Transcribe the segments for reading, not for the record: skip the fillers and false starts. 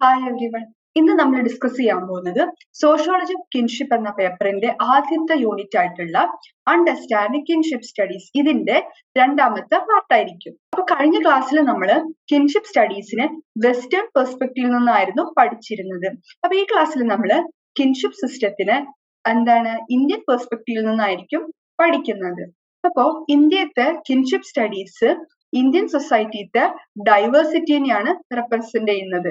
Hi everyone. ഇന്ന് നമ്മൾ discuss ചെയ്യാൻ പോകുന്നത് സോഷ്യോളജി ഓഫ് കിൻഷിപ്പ് എന്ന പേപ്പറിന്റെ ആദ്യത്തെ യൂണിറ്റ് ആയിട്ടുള്ള അണ്ടർസ്റ്റാൻഡിംഗ് കിൻഷിപ്പ് സ്റ്റഡീസ് ഇതിന്റെ രണ്ടാമത്തെ പാർട്ടായിരിക്കും. അപ്പൊ കഴിഞ്ഞ ക്ലാസ്സിൽ നമ്മൾ കിൻഷിപ്പ് സ്റ്റഡീസിനെ വെസ്റ്റേൺ പെർസ്പെക്റ്റീവിൽ നിന്നായിരുന്നു പഠിച്ചിരുന്നത്. അപ്പൊ ഈ ക്ലാസ്സിൽ നമ്മൾ കിൻഷിപ്പ് സിസ്റ്റത്തിനെ ഇന്ത്യൻ പെർസ്പെക്റ്റീവിൽ നിന്നായിരിക്കും പഠിക്കുന്നത്. അപ്പോ ഇന്ത്യത്തെ കിൻഷിപ്പ് സ്റ്റഡീസ് ഇന്ത്യൻ സൊസൈറ്റിത്തെ ഡൈവേഴ്സിറ്റിനെയാണ് റെപ്രസെന്റ് ചെയ്യുന്നത്.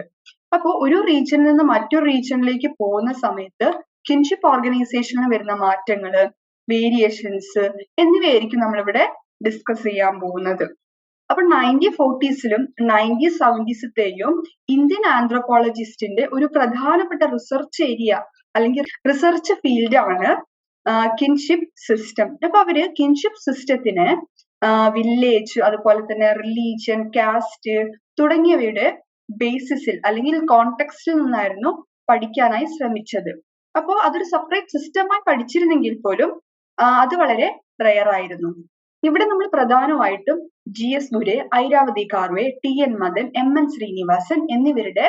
അപ്പോൾ ഒരു റീജിയനിൽ നിന്ന് മറ്റൊരു റീജിയനിലേക്ക് പോകുന്ന സമയത്ത് കിൻഷിപ്പ് ഓർഗനൈസേഷനിൽ വരുന്ന മാറ്റങ്ങള്, വേരിയേഷൻസ് എന്നിവയായിരിക്കും നമ്മളിവിടെ ഡിസ്കസ് ചെയ്യാൻ പോകുന്നത്. അപ്പൊ 1940s-ലും 1970s-ത്തെയും ഇന്ത്യൻ ആന്ത്രോപോളജിസ്റ്റിന്റെ ഒരു പ്രധാനപ്പെട്ട റിസർച്ച് ഏരിയ അല്ലെങ്കിൽ റിസർച്ച് ഫീൽഡ് ആണ് കിൻഷിപ്പ് സിസ്റ്റം. അപ്പൊ അവര് കിൻഷിപ്പ് സിസ്റ്റത്തിനെ വില്ലേജ്, അതുപോലെ തന്നെ റിലീജിയൻ, കാസ്റ്റ് തുടങ്ങിയവയുടെ ബേസിസിൽ അല്ലെങ്കിൽ കോണ്ടെക്സ്റ്റിൽ നിന്നായിരുന്നു പഠിക്കാനായി ശ്രമിച്ചത്. അപ്പോൾ അതൊരു സെപ്പറേറ്റ് സിസ്റ്റമായി പഠിച്ചിരുന്നെങ്കിൽ പോലും അത് വളരെ റെയർ ആയിരുന്നു. ഇവിടെ നമ്മൾ പ്രധാനമായിട്ടും GS Ghurye, Irrawaddy Karve, TN Madan, MN Sreenivasan എന്നിവരുടെ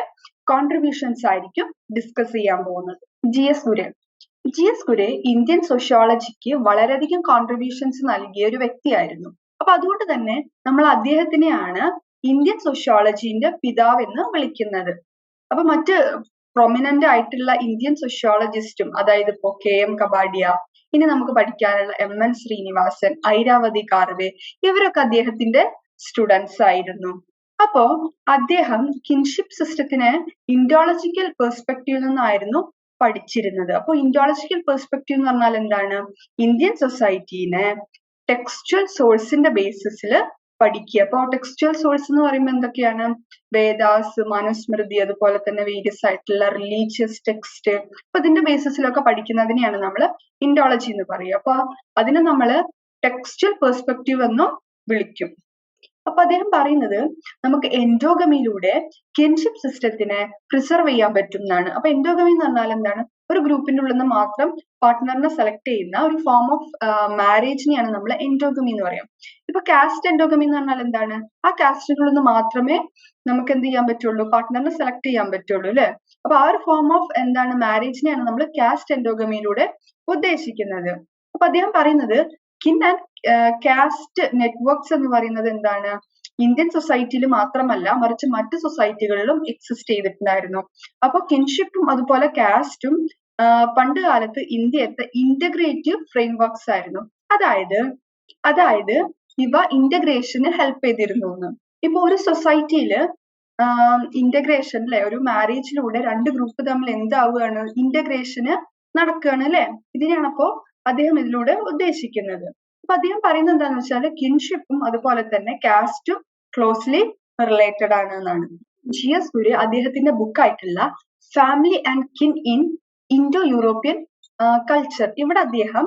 കോൺട്രിബ്യൂഷൻസ് ആയിരിക്കും ഡിസ്കസ് ചെയ്യാൻ പോകുന്നത്. GS ഗുരെ ഇന്ത്യൻ സോഷ്യോളജിക്ക് വളരെയധികം കോൺട്രിബ്യൂഷൻസ് നൽകിയ ഒരു വ്യക്തിയായിരുന്നു. അപ്പൊ അതുകൊണ്ട് തന്നെ നമ്മൾ അദ്ദേഹത്തിനെയാണ് ഇന്ത്യൻ സോഷ്യോളജിന്റെ പിതാവ് എന്ന് വിളിക്കുന്നത്. അപ്പൊ മറ്റ് പ്രൊമിനന്റ് ആയിട്ടുള്ള ഇന്ത്യൻ സോഷ്യോളജിസ്റ്റും, അതായത് ഇപ്പോ KM കപാഡിയ, ഇനി നമുക്ക് പഠിക്കാനുള്ള MN ശ്രീനിവാസൻ, ഐരാവതി കാർവെ, ഇവരൊക്കെ അദ്ദേഹത്തിന്റെ സ്റ്റുഡൻസ് ആയിരുന്നു. അപ്പോ അദ്ദേഹം കിൻഷിപ്പ് സിസ്റ്റത്തിനെ ഇൻഡോളജിക്കൽ പെർസ്പെക്റ്റീവിൽ നിന്നായിരുന്നു പഠിച്ചിരുന്നത്. അപ്പൊ ഇൻഡോളജിക്കൽ പെർസ്പെക്റ്റീവ് എന്ന് പറഞ്ഞാൽ എന്താണ്? ഇന്ത്യൻ സൊസൈറ്റീനെ ടെക്സ്ച്വൽ സോഴ്സിന്റെ ബേസിസിൽ പഠിക്കുക. അപ്പൊ ടെക്സ്ച്വൽ സോഴ്സ് എന്ന് പറയുമ്പോൾ എന്തൊക്കെയാണ്? വേദാസ്, മനുസ്മൃതി, അതുപോലെ തന്നെ വേരിയസ് ആയിട്ടുള്ള റിലീജിയസ് ടെക്സ്റ്റ്. അപ്പൊ ഇതിന്റെ ബേസിസിലൊക്കെ പഠിക്കുന്നതിനെയാണ് നമ്മൾ ഇൻഡോളജി എന്ന് പറയുക. അപ്പൊ അതിനെ നമ്മൾ ടെക്സ്ച്വൽ പെർസ്പെക്റ്റീവ് എന്നും വിളിക്കും. അപ്പൊ അദ്ദേഹം പറയുന്നത് നമുക്ക് എൻഡോഗമിയിലൂടെ കിൻഷിപ്പ് സിസ്റ്റത്തിനെ പ്രിസർവ് ചെയ്യാൻ പറ്റും എന്നാണ്. അപ്പൊ എൻഡോഗമി എന്ന് പറഞ്ഞാൽ എന്താണ്? ഒരു ഗ്രൂപ്പിന്റെ ഉള്ളിൽ നിന്ന് മാത്രം പാർട്ട്ണറിനെ സെലക്ട് ചെയ്യുന്ന ഒരു ഫോം ഓഫ് മാരേജിനെയാണ് നമ്മൾ എൻഡോഗമി എന്ന് പറയാം. ഇപ്പൊ കാസ്റ്റ് എൻഡോഗമി എന്ന് പറഞ്ഞാൽ എന്താണ്? ആ കാസ്റ്റിനുള്ളിൽ നിന്ന് മാത്രമേ നമുക്ക് എന്ത് ചെയ്യാൻ പറ്റുള്ളൂ? പാർട്ട്ണറിനെ സെലക്ട് ചെയ്യാൻ പറ്റുള്ളൂ, അല്ലെ? അപ്പൊ ആ ഒരു ഫോം ഓഫ് മാരേജിനെയാണ് നമ്മൾ കാസ്റ്റ് എൻഡോഗമിയിലൂടെ ഉദ്ദേശിക്കുന്നത്. അപ്പൊ അദ്ദേഹം പറയുന്നത് കിൻ ആൻഡ് കാസ്റ്റ് നെറ്റ്വർക്ക്സ് എന്ന് പറയുന്നത് എന്താണ്? ഇന്ത്യൻ സൊസൈറ്റിയിൽ മാത്രമല്ല, മറിച്ച് മറ്റ് സൊസൈറ്റികളിലും എക്സിസ്റ്റ് ചെയ്തിട്ടുണ്ടായിരുന്നു. അപ്പൊ കിൻഷിപ്പും അതുപോലെ കാസ്റ്റും പണ്ട് കാലത്ത് ഇന്ത്യത്തെ ഇന്റഗ്രേറ്റീവ് ഫ്രെയിംവർക്ക്സ് ആയിരുന്നു. അതായത് ഇവ ഇന്റഗ്രേഷന് ഹെൽപ്പ് ചെയ്തിരുന്നു എന്ന്. ഇപ്പൊ ഒരു സൊസൈറ്റിയിൽ ഇന്റഗ്രേഷൻ, അല്ലെ, ഒരു മാരേജിലൂടെ രണ്ട് ഗ്രൂപ്പ് തമ്മിൽ എന്താവുകയാണ്? ഇന്റഗ്രേഷന് നടക്കുകയാണ്, അല്ലെ? ഇതിനെയാണ് അപ്പോ അദ്ദേഹം ഇതിലൂടെ ഉദ്ദേശിക്കുന്നത്. അപ്പൊ അദ്ദേഹം പറയുന്നത് എന്താണെന്ന് വെച്ചാൽ കിൻഷിപ്പും അതുപോലെ തന്നെ കാസ്റ്റും ക്ലോസ്ലി റിലേറ്റഡ് ആണ് എന്നാണ്. GS ഗുരെ അദ്ദേഹത്തിന്റെ ബുക്കായിട്ടുള്ള family and kin in Indo European culture, ഇവിടെ അദ്ദേഹം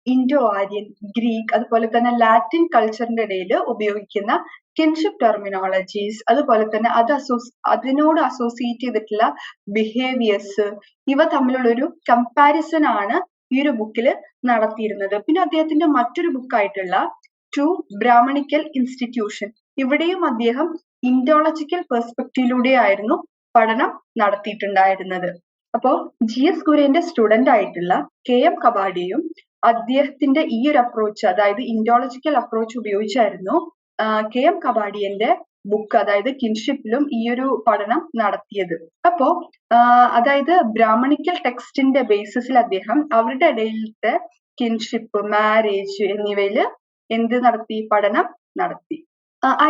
ഇൻഡോ ആര്യൻ, ഗ്രീക്ക്, അതുപോലെ തന്നെ ലാറ്റിൻ കൾച്ചറിന്റെ ഇടയിൽ ഉപയോഗിക്കുന്ന കിൻഷിപ്പ് ടെർമിനോളജീസ്, അതുപോലെ തന്നെ അതിനോട് അസോസിയേറ്റ് ചെയ്തിട്ടുള്ള ബിഹേവിയേഴ്സ്, ഇവ തമ്മിലുള്ള ഒരു കമ്പാരിസൺ ആണ് ഈ ഒരു ബുക്കിൽ നടത്തിയിരുന്നത്. പിന്നെ അദ്ദേഹത്തിന്റെ മറ്റൊരു ബുക്കായിട്ടുള്ള ടു ബ്രാഹ്മണിക്കൽ ഇൻസ്റ്റിറ്റ്യൂഷൻ, ഇവിടെയും അദ്ദേഹം ഇൻഡോളജിക്കൽ പെർസ്പെക്റ്റീവിലൂടെ ആയിരുന്നു പഠനം നടത്തിയിട്ടുണ്ടായിരുന്നത്. അപ്പോ GS ഗുരേന്റെ സ്റ്റുഡന്റ് ആയിട്ടുള്ള KM കപാഡിയയും അദ്ദേഹത്തിന്റെ ഈ ഒരു അപ്രോച്ച്, അതായത് ഇൻഡോളജിക്കൽ അപ്രോച്ച് ഉപയോഗിച്ചായിരുന്നു KM കപാഡിയന്റെ ബുക്ക്, അതായത് കിൻഷിപ്പിലും ഈ ഒരു പഠനം നടത്തിയത്. അപ്പോ അതായത് ബ്രാഹ്മണിക്കൽ ടെക്സ്റ്റിന്റെ ബേസിസിൽ അദ്ദേഹം അവരുടെ ഇടയിലത്തെ കിൻഷിപ്പ്, മാരേജ് എന്നിവയിൽ പഠനം നടത്തി.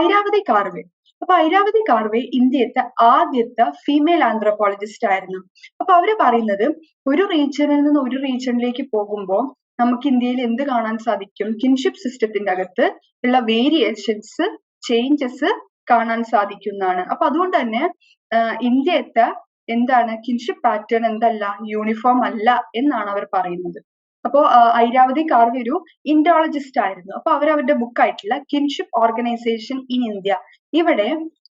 ഐരാവതി കാർവെ. അപ്പൊ ഐരാവതി കാർവെ ഇന്ത്യത്തെ ആദ്യത്തെ ഫീമെയിൽ ആന്ത്രോപോളജിസ്റ്റ് ആയിരുന്നു. അപ്പൊ അവര് പറയുന്നത് ഒരു റീജിയനിൽ നിന്ന് ഒരു റീജിയനിലേക്ക് പോകുമ്പോൾ നമുക്ക് ഇന്ത്യയിൽ എന്ത് കാണാൻ സാധിക്കും? കിൻഷിപ്പ് സിസ്റ്റത്തിന്റെ അകത്ത് ഉള്ള വേരിയേഷൻസ്, ചേഞ്ചസ് കാണാൻ സാധിക്കുന്നതാണ്. അപ്പൊ അതുകൊണ്ട് തന്നെ ഇന്ത്യത്തെ കിൻഷിപ്പ് പാറ്റേൺ യൂണിഫോം അല്ല എന്നാണ് അവർ പറയുന്നത്. അപ്പോ ഐരാവതി കാർവെ ഒരു ഇൻഡോളജിസ്റ്റ് ആയിരുന്നു. അപ്പൊ അവരുടെ ബുക്കായിട്ടുള്ള കിൻഷിപ്പ് ഓർഗനൈസേഷൻ ഇൻ ഇന്ത്യ, ഇവിടെ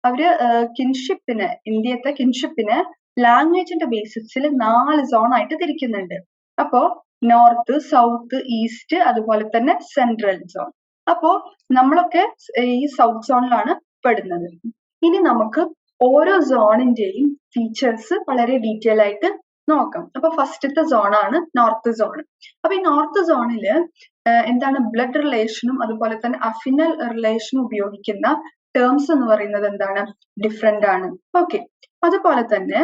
അവര് ഇന്ത്യത്തെ കിൻഷിപ്പിന് ലാംഗ്വേജിന്റെ ബേസിസിൽ 4 സോൺ ആയിട്ട് തിരിക്കുന്നുണ്ട്. അപ്പോ നോർത്ത്, സൗത്ത്, ഈസ്റ്റ്, അതുപോലെ തന്നെ സെൻട്രൽ സോൺ. അപ്പോ നമ്മളൊക്കെ ഈ സൗത്ത് സോണിലാണ് പെടുന്നത്. ഇനി നമുക്ക് ഓരോ സോണിന്റെയും ഫീച്ചേഴ്സ് വളരെ ഡീറ്റെയിൽ ആയിട്ട് നോക്കാം. അപ്പൊ ഫസ്റ്റത്തെ സോണാണ് നോർത്ത് സോൺ. അപ്പൊ ഈ നോർത്ത് സോണില് എന്താണ് ബ്ലഡ് റിലേഷനും അതുപോലെ തന്നെ അഫിനൽ റിലേഷനും ഉപയോഗിക്കുന്ന ടേംസ് എന്ന് പറയുന്നത് എന്താണ് ഡിഫറെന്റ് ആണ്. ഓക്കെ, അതുപോലെ തന്നെ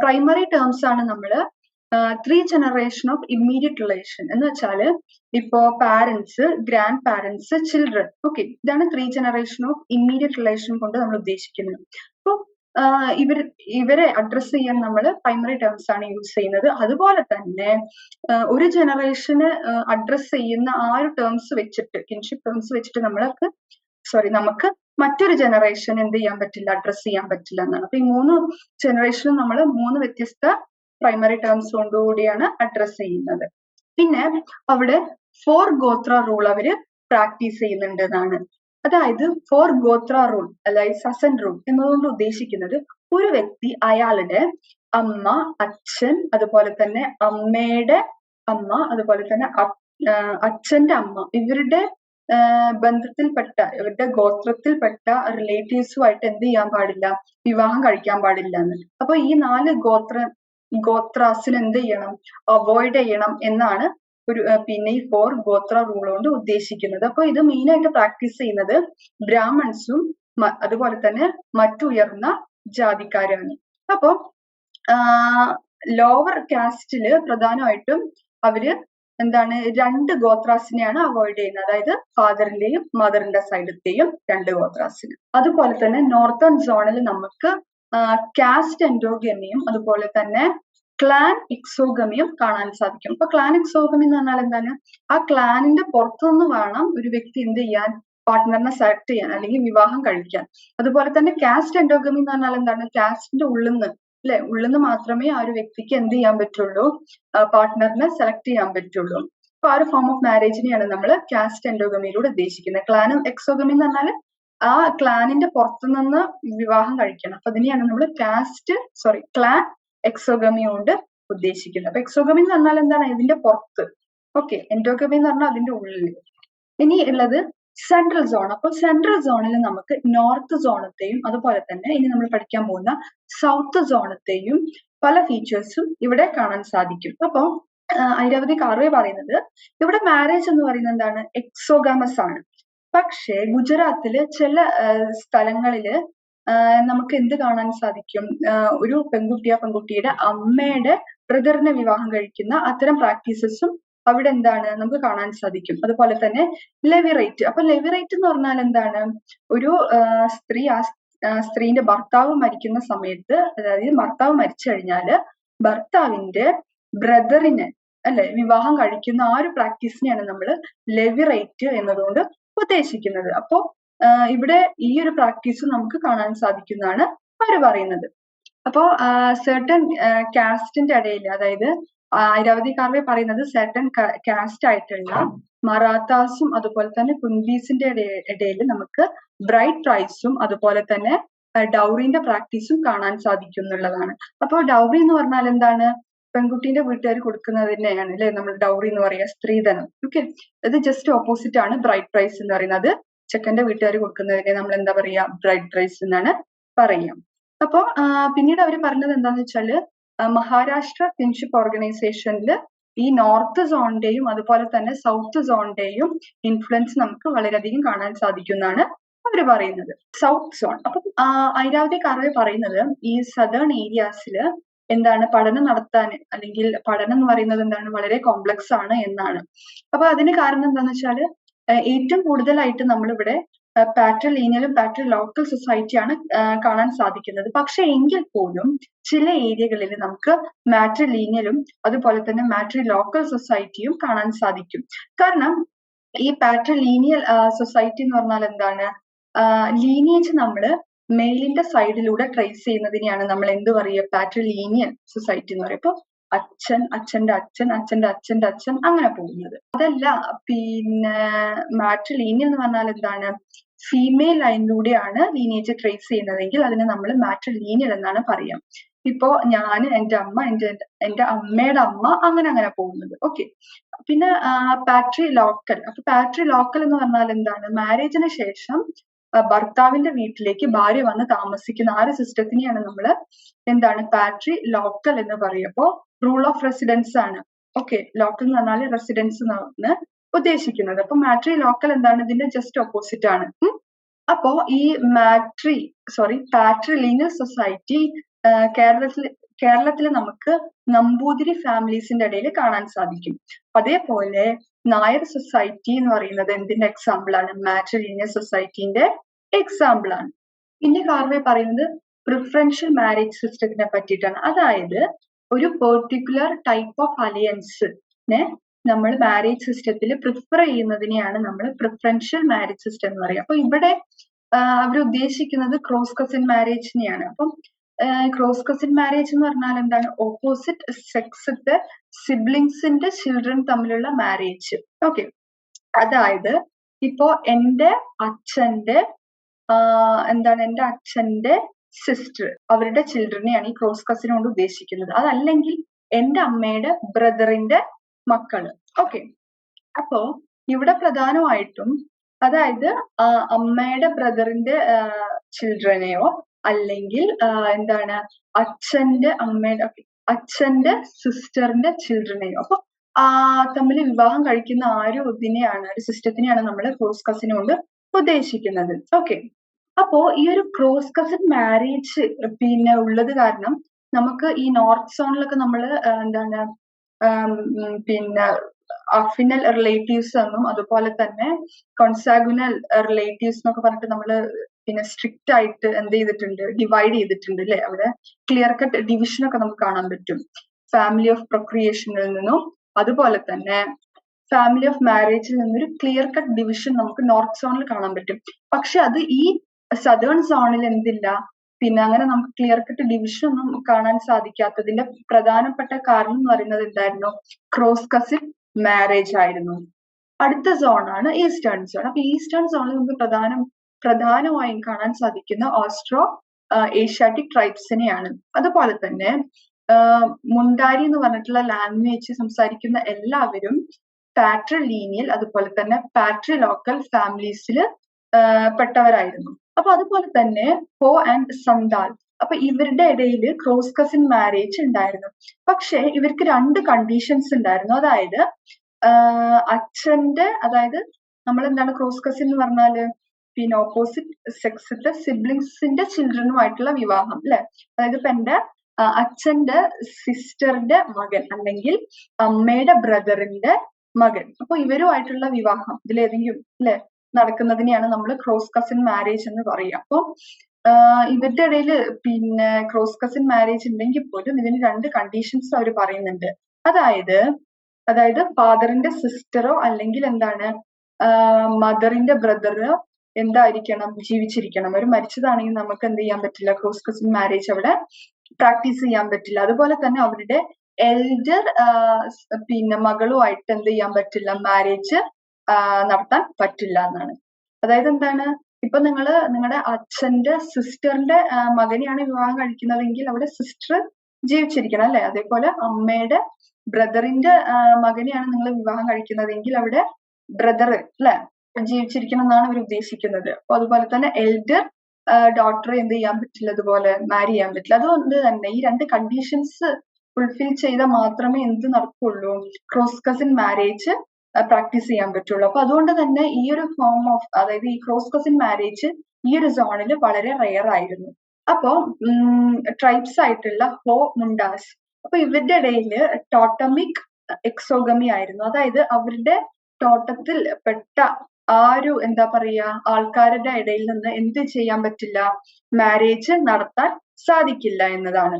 പ്രൈമറി ടേംസ് ആണ് നമ്മള് 3 ജനറേഷൻ ഓഫ് ഇമ്മീഡിയറ്റ് റിലേഷൻ എന്ന് വെച്ചാൽ ഇപ്പോ parents, grand parents, children. Okay, ഇതാണ് 3 ജനറേഷൻ ഓഫ് ഇമ്മീഡിയറ്റ് റിലേഷൻ കൊണ്ട് നമ്മൾ ഉദ്ദേശിക്കുന്നത്. അപ്പോൾ ഇവരെ അഡ്രസ് ചെയ്യാൻ നമ്മൾ പ്രൈമറി ടേംസ് ആണ് യൂസ് ചെയ്യുന്നത്. അതുപോലെ തന്നെ ഒരു ജനറേഷന് അഡ്രസ് ചെയ്യുന്ന ആ ഒരു ടേംസ് വെച്ചിട്ട്, കിൻഷിപ്പ് ടേംസ് വെച്ചിട്ട് നമുക്ക് മറ്റൊരു ജനറേഷൻ എന്ത് ചെയ്യാൻ പറ്റില്ല, അഡ്രസ് ചെയ്യാൻ പറ്റില്ല എന്നാണ്. അപ്പൊ ഈ 3 ജനറേഷനും നമ്മൾ 3 വ്യത്യസ്ത പ്രൈമറി ടേംസ് കൊണ്ടുകൂടിയാണ് അഡ്രസ് ചെയ്യുന്നത്. പിന്നെ അവിടെ 4 ഗോത്ര റൂൾ അവര് പ്രാക്ടീസ് ചെയ്യുന്നുണ്ട് എന്നാണ്. അതായത് 4 ഗോത്ര റൂൾ അതായത് സസൻ റൂൾ എന്നതുകൊണ്ട് ഉദ്ദേശിക്കുന്നത് ഒരു വ്യക്തി അയാളുടെ അമ്മ, അച്ഛൻ, അതുപോലെ തന്നെ അമ്മയുടെ അമ്മ, അതുപോലെ തന്നെ അച്ഛന്റെ അമ്മ, ഇവരുടെ ബന്ധത്തിൽപ്പെട്ട, ഇവരുടെ ഗോത്രത്തിൽപ്പെട്ട റിലേറ്റീവ്സുമായിട്ട് എന്ത് ചെയ്യാൻ പാടില്ല, വിവാഹം കഴിക്കാൻ പാടില്ല എന്ന്. അപ്പൊ ഈ 4 ഗോത്രാസിന് എന്ത് ചെയ്യണം, അവോയ്ഡ് ചെയ്യണം എന്നാണ് പിന്നെ ഈ 4 ഗോത്ര റൂൾ കൊണ്ട് ഉദ്ദേശിക്കുന്നത്. അപ്പൊ ഇത് മെയിൻ ആയിട്ട് പ്രാക്ടീസ് ചെയ്യുന്നത് ബ്രാഹ്മൺസും അതുപോലെ തന്നെ മറ്റുയർന്ന ജാതിക്കാരാണ്. അപ്പൊ ലോവർ കാസ്റ്റില് പ്രധാനമായിട്ടും അവര് എന്താണ് 2 ഗോത്രാസിനെയാണ് അവോയ്ഡ് ചെയ്യുന്നത്. അതായത് ഫാദറിന്റെയും മദറിന്റെ സൈഡത്തെയും 2 ഗോത്രാസിന്. അതുപോലെ തന്നെ നോർത്തേൺ സോണിൽ നമുക്ക് കാസ്റ്റ് എൻഡോഗമിയും അതുപോലെ തന്നെ ക്ലാൻ എക്സോഗമിയും കാണാൻ സാധിക്കും. അപ്പൊ ക്ലാൻ എക്സോഗമി എന്ന് പറഞ്ഞാൽ എന്താണ്, ആ ക്ലാനിന്റെ പുറത്തുനിന്ന് വേണം ഒരു വ്യക്തി എന്ത് ചെയ്യാൻ, പാർട്ട്ണറിനെ സെലക്ട് ചെയ്യാൻ അല്ലെങ്കിൽ വിവാഹം കഴിക്കാൻ. അതുപോലെ തന്നെ കാസ്റ്റ് എൻഡോഗമി എന്ന് പറഞ്ഞാൽ എന്താണ്, കാസ്റ്റിന്റെ ഉള്ളിന്ന് ഉള്ളിന്ന് മാത്രമേ ആ ഒരു വ്യക്തിക്ക് എന്ത് ചെയ്യാൻ പറ്റുള്ളൂ, പാർട്ട്ണറിനെ സെലക്ട് ചെയ്യാൻ പറ്റുള്ളൂ. അപ്പൊ ആ ഒരു ഫോം ഓഫ് മാരേജിനെയാണ് നമ്മൾ കാസ്റ്റ് എൻഡോഗമിയിലൂടെ ഉദ്ദേശിക്കുന്നത്. ക്ലാൻ എക്സോഗമി എന്ന് പറഞ്ഞാൽ ആ ക്ലാനിന്റെ പുറത്തുനിന്ന് വിവാഹം കഴിക്കണം. അപ്പൊ അതിനെയാണ് നമ്മൾ ക്ലാൻ എക്സോഗമി കൊണ്ട് ഉദ്ദേശിക്കുന്നത്. അപ്പൊ എക്സോഗമി എന്ന് പറഞ്ഞാൽ എന്താണ്, ഇതിന്റെ പുറത്ത്. ഓക്കെ, എൻഡോഗമി എന്ന് പറഞ്ഞാൽ അതിന്റെ ഉള്ളിൽ. ഇനി ഉള്ളത് സെൻട്രൽ സോൺ. അപ്പൊ സെൻട്രൽ സോണിൽ നമുക്ക് നോർത്ത് സോണത്തെയും അതുപോലെ തന്നെ ഇനി നമ്മൾ പഠിക്കാൻ പോകുന്ന സൗത്ത് സോണത്തെയും പല ഫീച്ചേഴ്സും ഇവിടെ കാണാൻ സാധിക്കും. അപ്പൊ ഐരാവതി കാർവേ പറയുന്നത് ഇവിടെ മാരേജ് എന്ന് പറയുന്നത് എന്താണ്, എക്സോഗാമസ് ആണ്. പക്ഷേ ഗുജറാത്തില് ചില സ്ഥലങ്ങളില് നമുക്ക് എന്ത് കാണാൻ സാധിക്കും, ഒരു പെൺകുട്ടി ആ പെൺകുട്ടിയുടെ അമ്മയുടെ ബ്രദറിനെ വിവാഹം കഴിക്കുന്ന അത്തരം പ്രാക്ടീസസും അവിടെ എന്താണ് നമുക്ക് കാണാൻ സാധിക്കും. അതുപോലെ തന്നെ ലെവിറേറ്റ്. അപ്പൊ ലെവിറേറ്റ് എന്ന് പറഞ്ഞാൽ എന്താണ്, ഒരു സ്ത്രീ ആ സ്ത്രീന്റെ ഭർത്താവ് മരിക്കുന്ന സമയത്ത്, അതായത് ഭർത്താവ് മരിച്ചു കഴിഞ്ഞാല് ഭർത്താവിന്റെ ബ്രദറിനെ വിവാഹം കഴിക്കുന്ന ആ ഒരു പ്രാക്ടീസിനെയാണ് നമ്മൾ ലെവിറേറ്റ് എന്നതുകൊണ്ട് ഉദ്ദേശിക്കുന്നത്. അപ്പോ ഇവിടെ ഈ ഒരു പ്രാക്ടീസ് നമുക്ക് കാണാൻ സാധിക്കുന്നതാണ് അവര് പറയുന്നത്. അപ്പോ സെർട്ടൺ കാസ്റ്റിന്റെ ഇടയിൽ, അതായത് ഐരാവതി കാർവേ പറയുന്നത് സെർട്ടൺ കാസ്റ്റ് ആയിട്ടുള്ള മറാത്താസും അതുപോലെ തന്നെ കുൻബീസിന്റെ ഇടയിൽ നമുക്ക് ബ്രൈഡ് പ്രൈസും അതുപോലെ തന്നെ ഡൗറിന്റെ പ്രാക്ടീസും കാണാൻ സാധിക്കും എന്നുള്ളതാണ്. അപ്പോൾ ഡൗറി എന്ന് പറഞ്ഞാൽ എന്താണ്, പെൺകുട്ടീന്റെ വീട്ടുകാർ കൊടുക്കുന്നതിനെയാണ് നമ്മൾ ഡൗറി എന്ന് പറയുക, സ്ത്രീധനം. ഓക്കെ, ഇത് ജസ്റ്റ് ഓപ്പോസിറ്റ് ആണ് ബ്രൈഡ് പ്രൈസ് എന്ന് പറയുന്നത്. ചെക്കന്റെ വീട്ടുകാർ കൊടുക്കുന്നതിനെ നമ്മൾ എന്താ പറയാ, ബ്രൈഡ് പ്രൈസ് എന്നാണ് പറയാം. അപ്പോ പിന്നീട് അവർ പറഞ്ഞത് എന്താന്ന് വെച്ചാല്, മഹാരാഷ്ട്ര കിൻഷിപ്പ് ഓർഗനൈസേഷനിൽ ഈ നോർത്ത് സോണിന്റെയും അതുപോലെ തന്നെ സൗത്ത് സോണിന്റെയും ഇൻഫ്ലുവൻസ് നമുക്ക് വളരെയധികം കാണാൻ സാധിക്കുന്നതാണ് അവർ പറയുന്നത്. South zone. അപ്പൊ ഐരാവതി കാർവേ പറയുന്നത് ഈ സദേൺ ഏരിയാസില് എന്താണ് പഠനം നടത്താൻ, അല്ലെങ്കിൽ പഠനം എന്ന് പറയുന്നത് എന്താണ്, വളരെ കോംപ്ലക്സ് ആണ് എന്നാണ്. അപ്പൊ അതിന് കാരണം എന്താന്ന് വെച്ചാല് ഏറ്റവും കൂടുതലായിട്ട് നമ്മളിവിടെ പാട്രിലീനിയലും പാട്രിലോക്കൽ സൊസൈറ്റിയാണ് കാണാൻ സാധിക്കുന്നത്. പക്ഷെ എങ്കിൽ പോലും ചില ഏരിയകളിൽ നമുക്ക് മാട്രിലീനിയലും അതുപോലെ തന്നെ മാട്രിലോക്കൽ സൊസൈറ്റിയും കാണാൻ സാധിക്കും. കാരണം ഈ പാട്രിലീനിയൽ സൊസൈറ്റി എന്ന് പറഞ്ഞാൽ എന്താണ്, ലീനിയേജ് നമ്മള് മെയിലിന്റെ സൈഡിലൂടെ ട്രേസ് ചെയ്യുന്നതിനെയാണ് നമ്മൾ എന്ത് പറയുക, പാട്രിലീനിയൽ സൊസൈറ്റി എന്ന് പറയുക. ഇപ്പൊ അച്ഛൻ, അച്ഛന്റെ അച്ഛൻ, അച്ഛന്റെ അച്ഛന്റെ അച്ഛൻ അങ്ങനെ പോകുന്നത്. അതല്ല പിന്നെ മാട്രിലീനിയൽ എന്ന് പറഞ്ഞാൽ എന്താണ്? ഫീമെയിൽ ലൈനിലൂടെയാണ് ലീനിയേജ് ട്രേസ് ചെയ്യുന്നതെങ്കിൽ അതിനെ നമ്മൾ മാട്രിലീനിയൽ എന്നാണ് പറയാം. ഇപ്പോ ഞാൻ, എന്റെ അമ്മ, എന്റെ അമ്മയുടെ അമ്മ അങ്ങനെ പോകുന്നത്. ഓക്കെ. പിന്നെ പാട്രിലോക്കൽ. അപ്പൊ പാട്രിലോക്കൽ എന്ന് പറഞ്ഞാൽ എന്താണ്? മാരേജിന് ശേഷം ഭർത്താവിന്റെ വീട്ടിലേക്ക് ഭാര്യ വന്ന് താമസിക്കുന്ന ആ ഒരു സിസ്റ്റത്തിനെയാണ് നമ്മൾ എന്താണ് പാട്രിലോക്കൽ എന്ന് പറയുക. അപ്പോ റൂൾ ഓഫ് റെസിഡൻസ് ആണ്. ഓക്കെ. ലോക്കൽ എന്ന് പറഞ്ഞാൽ റെസിഡൻസ് എന്നാണ് ഉദ്ദേശിക്കുന്നത്. അപ്പൊ മാട്രിലോക്കൽ എന്താണ്? ഇതിന്റെ ജസ്റ്റ് ഓപ്പോസിറ്റ് ആണ്. അപ്പോ ഈ പാട്രിലീനിയൽ സൊസൈറ്റി കേരളത്തിൽ നമുക്ക് നമ്പൂതിരി ഫാമിലീസിന്റെ ഇടയിൽ കാണാൻ സാധിക്കും. അതേപോലെ നായർ സൊസൈറ്റി എന്ന് പറയുന്നത് എന്തിന്റെ എക്സാമ്പിൾ ആണ്? മാട്രിലീനിയൽ സൊസൈറ്റിന്റെ എക്സാമ്പിൾ ആണ്. ഇനി കാർവേ പറയുന്നത് പ്രിഫറൻഷ്യൽ മാരേജ് സിസ്റ്റത്തിനെ പറ്റിയിട്ടാണ്. അതായത് ഒരു പെർട്ടിക്കുലർ ടൈപ്പ് ഓഫ് അലയൻസിനെ നമ്മൾ മാരേജ് സിസ്റ്റത്തിൽ പ്രിഫർ ചെയ്യുന്നതിനെയാണ് നമ്മൾ പ്രിഫറൻഷ്യൽ മാരേജ് സിസ്റ്റം എന്ന് പറയുക. അപ്പൊ ഇവിടെ അവർ ഉദ്ദേശിക്കുന്നത് ക്രോസ് കസിൻ മാരേജിനെയാണ്. അപ്പം ക്രോസ് കസിൻ മാരേജ് എന്ന് പറഞ്ഞാൽ എന്താണ്? ഓപ്പോസിറ്റ് സെക്സത്തെ സിബ്ലിങ്സിന്റെ ചിൽഡ്രൻ തമ്മിലുള്ള മാരേജ്. ഓക്കെ. അതായത് ഇപ്പോ എന്റെ അച്ഛന്റെ സിസ്റ്റർ, അവരുടെ ചിൽഡ്രനെയാണ് ഈ ക്രോസ് കസിൻ കൊണ്ട് ഉദ്ദേശിക്കുന്നത്. അതല്ലെങ്കിൽ എന്റെ അമ്മയുടെ ബ്രദറിന്റെ മക്കള്. ഓക്കെ. അപ്പോ ഇവിടെ പ്രധാനമായിട്ടും അതായത് അമ്മയുടെ ബ്രദറിന്റെ ചിൽഡ്രനെയോ അല്ലെങ്കിൽ എന്താണ് അച്ഛന്റെ സിസ്റ്ററിന്റെ ചിൽഡ്രനെയോ അപ്പൊ തമ്മിൽ വിവാഹം കഴിക്കുന്ന ഒരു സിസ്റ്റത്തിനെയാണ് നമ്മൾ ക്രോസ് കസിൻ കൊണ്ട് ഉദ്ദേശിക്കുന്നത്. ഓക്കെ. അപ്പോ ഈ ഒരു ക്രോസ് കസിൻ മാരേജ് പിന്നെ ഉള്ളത് കാരണം നമുക്ക് ഈ നോർത്ത് സോണിലൊക്കെ നമ്മൾ പിന്നെ അഫിനൽ റിലേറ്റീവ്സ് എന്നും അതുപോലെ തന്നെ കോൺസാഗുനൽ റിലേറ്റീവ്സ് എന്നൊക്കെ പറഞ്ഞിട്ട് നമ്മൾ പിന്നെ സ്ട്രിക്റ്റ് ആയിട്ട് എന്ത് ചെയ്തിട്ടുണ്ട്? ഡിവൈഡ് ചെയ്തിട്ടുണ്ട് അല്ലെ? അവിടെ ക്ലിയർ കട്ട് ഡിവിഷൻ ഒക്കെ നമുക്ക് കാണാൻ പറ്റും. ഫാമിലി ഓഫ് പ്രൊക്രിയേഷനിൽ നിന്നും അതുപോലെ തന്നെ ഫാമിലി ഓഫ് മാരേജിൽ നിന്നൊരു ക്ലിയർ കട്ട് ഡിവിഷൻ നമുക്ക് നോർത്ത് സോണിൽ കാണാൻ പറ്റും. പക്ഷെ അത് ഈ സദേൺ സോണിൽ എന്തില്ല? പിന്നെ അങ്ങനെ നമുക്ക് ക്ലിയർ കട്ട് ഡിവിഷൻ ഒന്നും കാണാൻ സാധിക്കാത്തതിന്റെ പ്രധാനപ്പെട്ട കാരണം എന്ന് പറയുന്നത് എന്തായിരുന്നു? ക്രോസ് കസിൻ മാരേജ് ആയിരുന്നു. അടുത്ത സോണാണ് ഈസ്റ്റേൺ സോൺ. അപ്പൊ ഈസ്റ്റേൺ സോണിൽ നമുക്ക് പ്രധാനമായും കാണാൻ സാധിക്കുന്ന ഓസ്ട്രോ ഏഷ്യാറ്റിക് ട്രൈബ്സിനെയാണ്. അതുപോലെ തന്നെ മുണ്ടാരി എന്ന് പറഞ്ഞിട്ടുള്ള ലാംഗ്വേജ് സംസാരിക്കുന്ന എല്ലാവരും പാട്രിലീനിയൽ അതുപോലെ തന്നെ പാട്രിലോക്കൽ ഫാമിലീസിൽ പെട്ടവരായിരുന്നു. അപ്പൊ അതുപോലെ തന്നെ ഹോ ആൻഡ് സന്താൽ, അപ്പൊ ഇവരുടെ ഇടയിൽ ക്രോസ് കസിൻ മാരേജ് ഉണ്ടായിരുന്നു. പക്ഷെ ഇവർക്ക് 2 കണ്ടീഷൻസ് ഉണ്ടായിരുന്നു. അതായത് അതായത് നമ്മൾ എന്താണ് ക്രോസ് കസിൻ എന്ന് പറഞ്ഞാല് പിന്നെ ഓപ്പോസിറ്റ് സെക്സത്തെ സിബ്ലിങ്സിന്റെ ചിൽഡ്രനുമായിട്ടുള്ള വിവാഹം അല്ലെ? അതായത് ഇപ്പൊ എന്റെ അച്ഛന്റെ സിസ്റ്ററിന്റെ മകൻ അല്ലെങ്കിൽ അമ്മയുടെ ബ്രദറിന്റെ മകൻ, അപ്പൊ ഇവരുമായിട്ടുള്ള വിവാഹം ഇതിലേതെങ്കിലും അല്ലെ നടക്കുന്നതിനെയാണ് നമ്മൾ ക്രോസ് കസിൻ മാരേജ് എന്ന് പറയുക. അപ്പൊ ഇവരുടെ ഇടയിൽ പിന്നെ ക്രോസ് കസിൻ മാരേജ് ഉണ്ടെങ്കിൽ പോലും ഇതിന് 2 കണ്ടീഷൻസ് അവർ പറയുന്നുണ്ട്. അതായത് ഫാദറിന്റെ സിസ്റ്ററോ അല്ലെങ്കിൽ എന്താണ് മദറിന്റെ ബ്രദറോ എന്തായിരിക്കണം? ജീവിച്ചിരിക്കണം. അവർ മരിച്ചതാണെങ്കിൽ നമുക്ക് എന്ത് ചെയ്യാൻ പറ്റില്ല? ക്രോസ് കസിൻ മാരേജ് അവിടെ പ്രാക്ടീസ് ചെയ്യാൻ പറ്റില്ല. അതുപോലെ തന്നെ അവരുടെ എൽഡർ പിന്നെ മകളുമായിട്ട് എന്ത് ചെയ്യാൻ പറ്റില്ല? മാരേജ് നടത്താൻ പറ്റില്ല എന്നാണ്. അതായത് എന്താണ്? ഇപ്പൊ നിങ്ങളുടെ അച്ഛന്റെ സിസ്റ്ററിന്റെ മകനെയാണ് വിവാഹം കഴിക്കുന്നതെങ്കിൽ അവിടെ സിസ്റ്റർ ജീവിച്ചിരിക്കണം അല്ലെ? അതേപോലെ അമ്മയുടെ ബ്രദറിന്റെ മകനെയാണ് നിങ്ങൾ വിവാഹം കഴിക്കുന്നതെങ്കിൽ അവിടെ ബ്രദർ അല്ലെ ജീവിച്ചിരിക്കണം എന്നാണ് അവർ ഉദ്ദേശിക്കുന്നത്. അപ്പൊ അതുപോലെ തന്നെ എൽഡർ ഡോട്ടറെ എന്ത് ചെയ്യാൻ പറ്റില്ല? അതുപോലെ മാരി ചെയ്യാൻ പറ്റില്ല. അതുകൊണ്ട് തന്നെ ഈ 2 കണ്ടീഷൻസ് ഫുൾഫിൽ ചെയ്താൽ മാത്രമേ എന്ത് നടക്കുള്ളൂ? ക്രോസ് കസിൻ മാരേജ് പ്രാക്ടീസ് ചെയ്യാൻ പറ്റുള്ളൂ. അപ്പൊ അതുകൊണ്ട് തന്നെ ഈ ഒരു ഫോം ഓഫ് അതായത് ഈ ക്രോസ് കസിൻ മാരേജ് ഈ ഒരു സോണിൽ വളരെ റെയർ ആയിരുന്നു. അപ്പോ ട്രൈബ്സ് ആയിട്ടുള്ള ഹോ മുണ്ടാസ്, അപ്പൊ ഇവരുടെ ഇടയിൽ ടോട്ടമിക് എക്സോഗമി ആയിരുന്നു. അതായത് അവരുടെ ടോട്ടത്തിൽ പെട്ട എന്താ പറയാ ആൾക്കാരുടെ ഇടയിൽ നിന്ന് എന്ത് ചെയ്യാൻ പറ്റില്ല? മാരേജ് നടത്താൻ സാധിക്കില്ല എന്നതാണ്.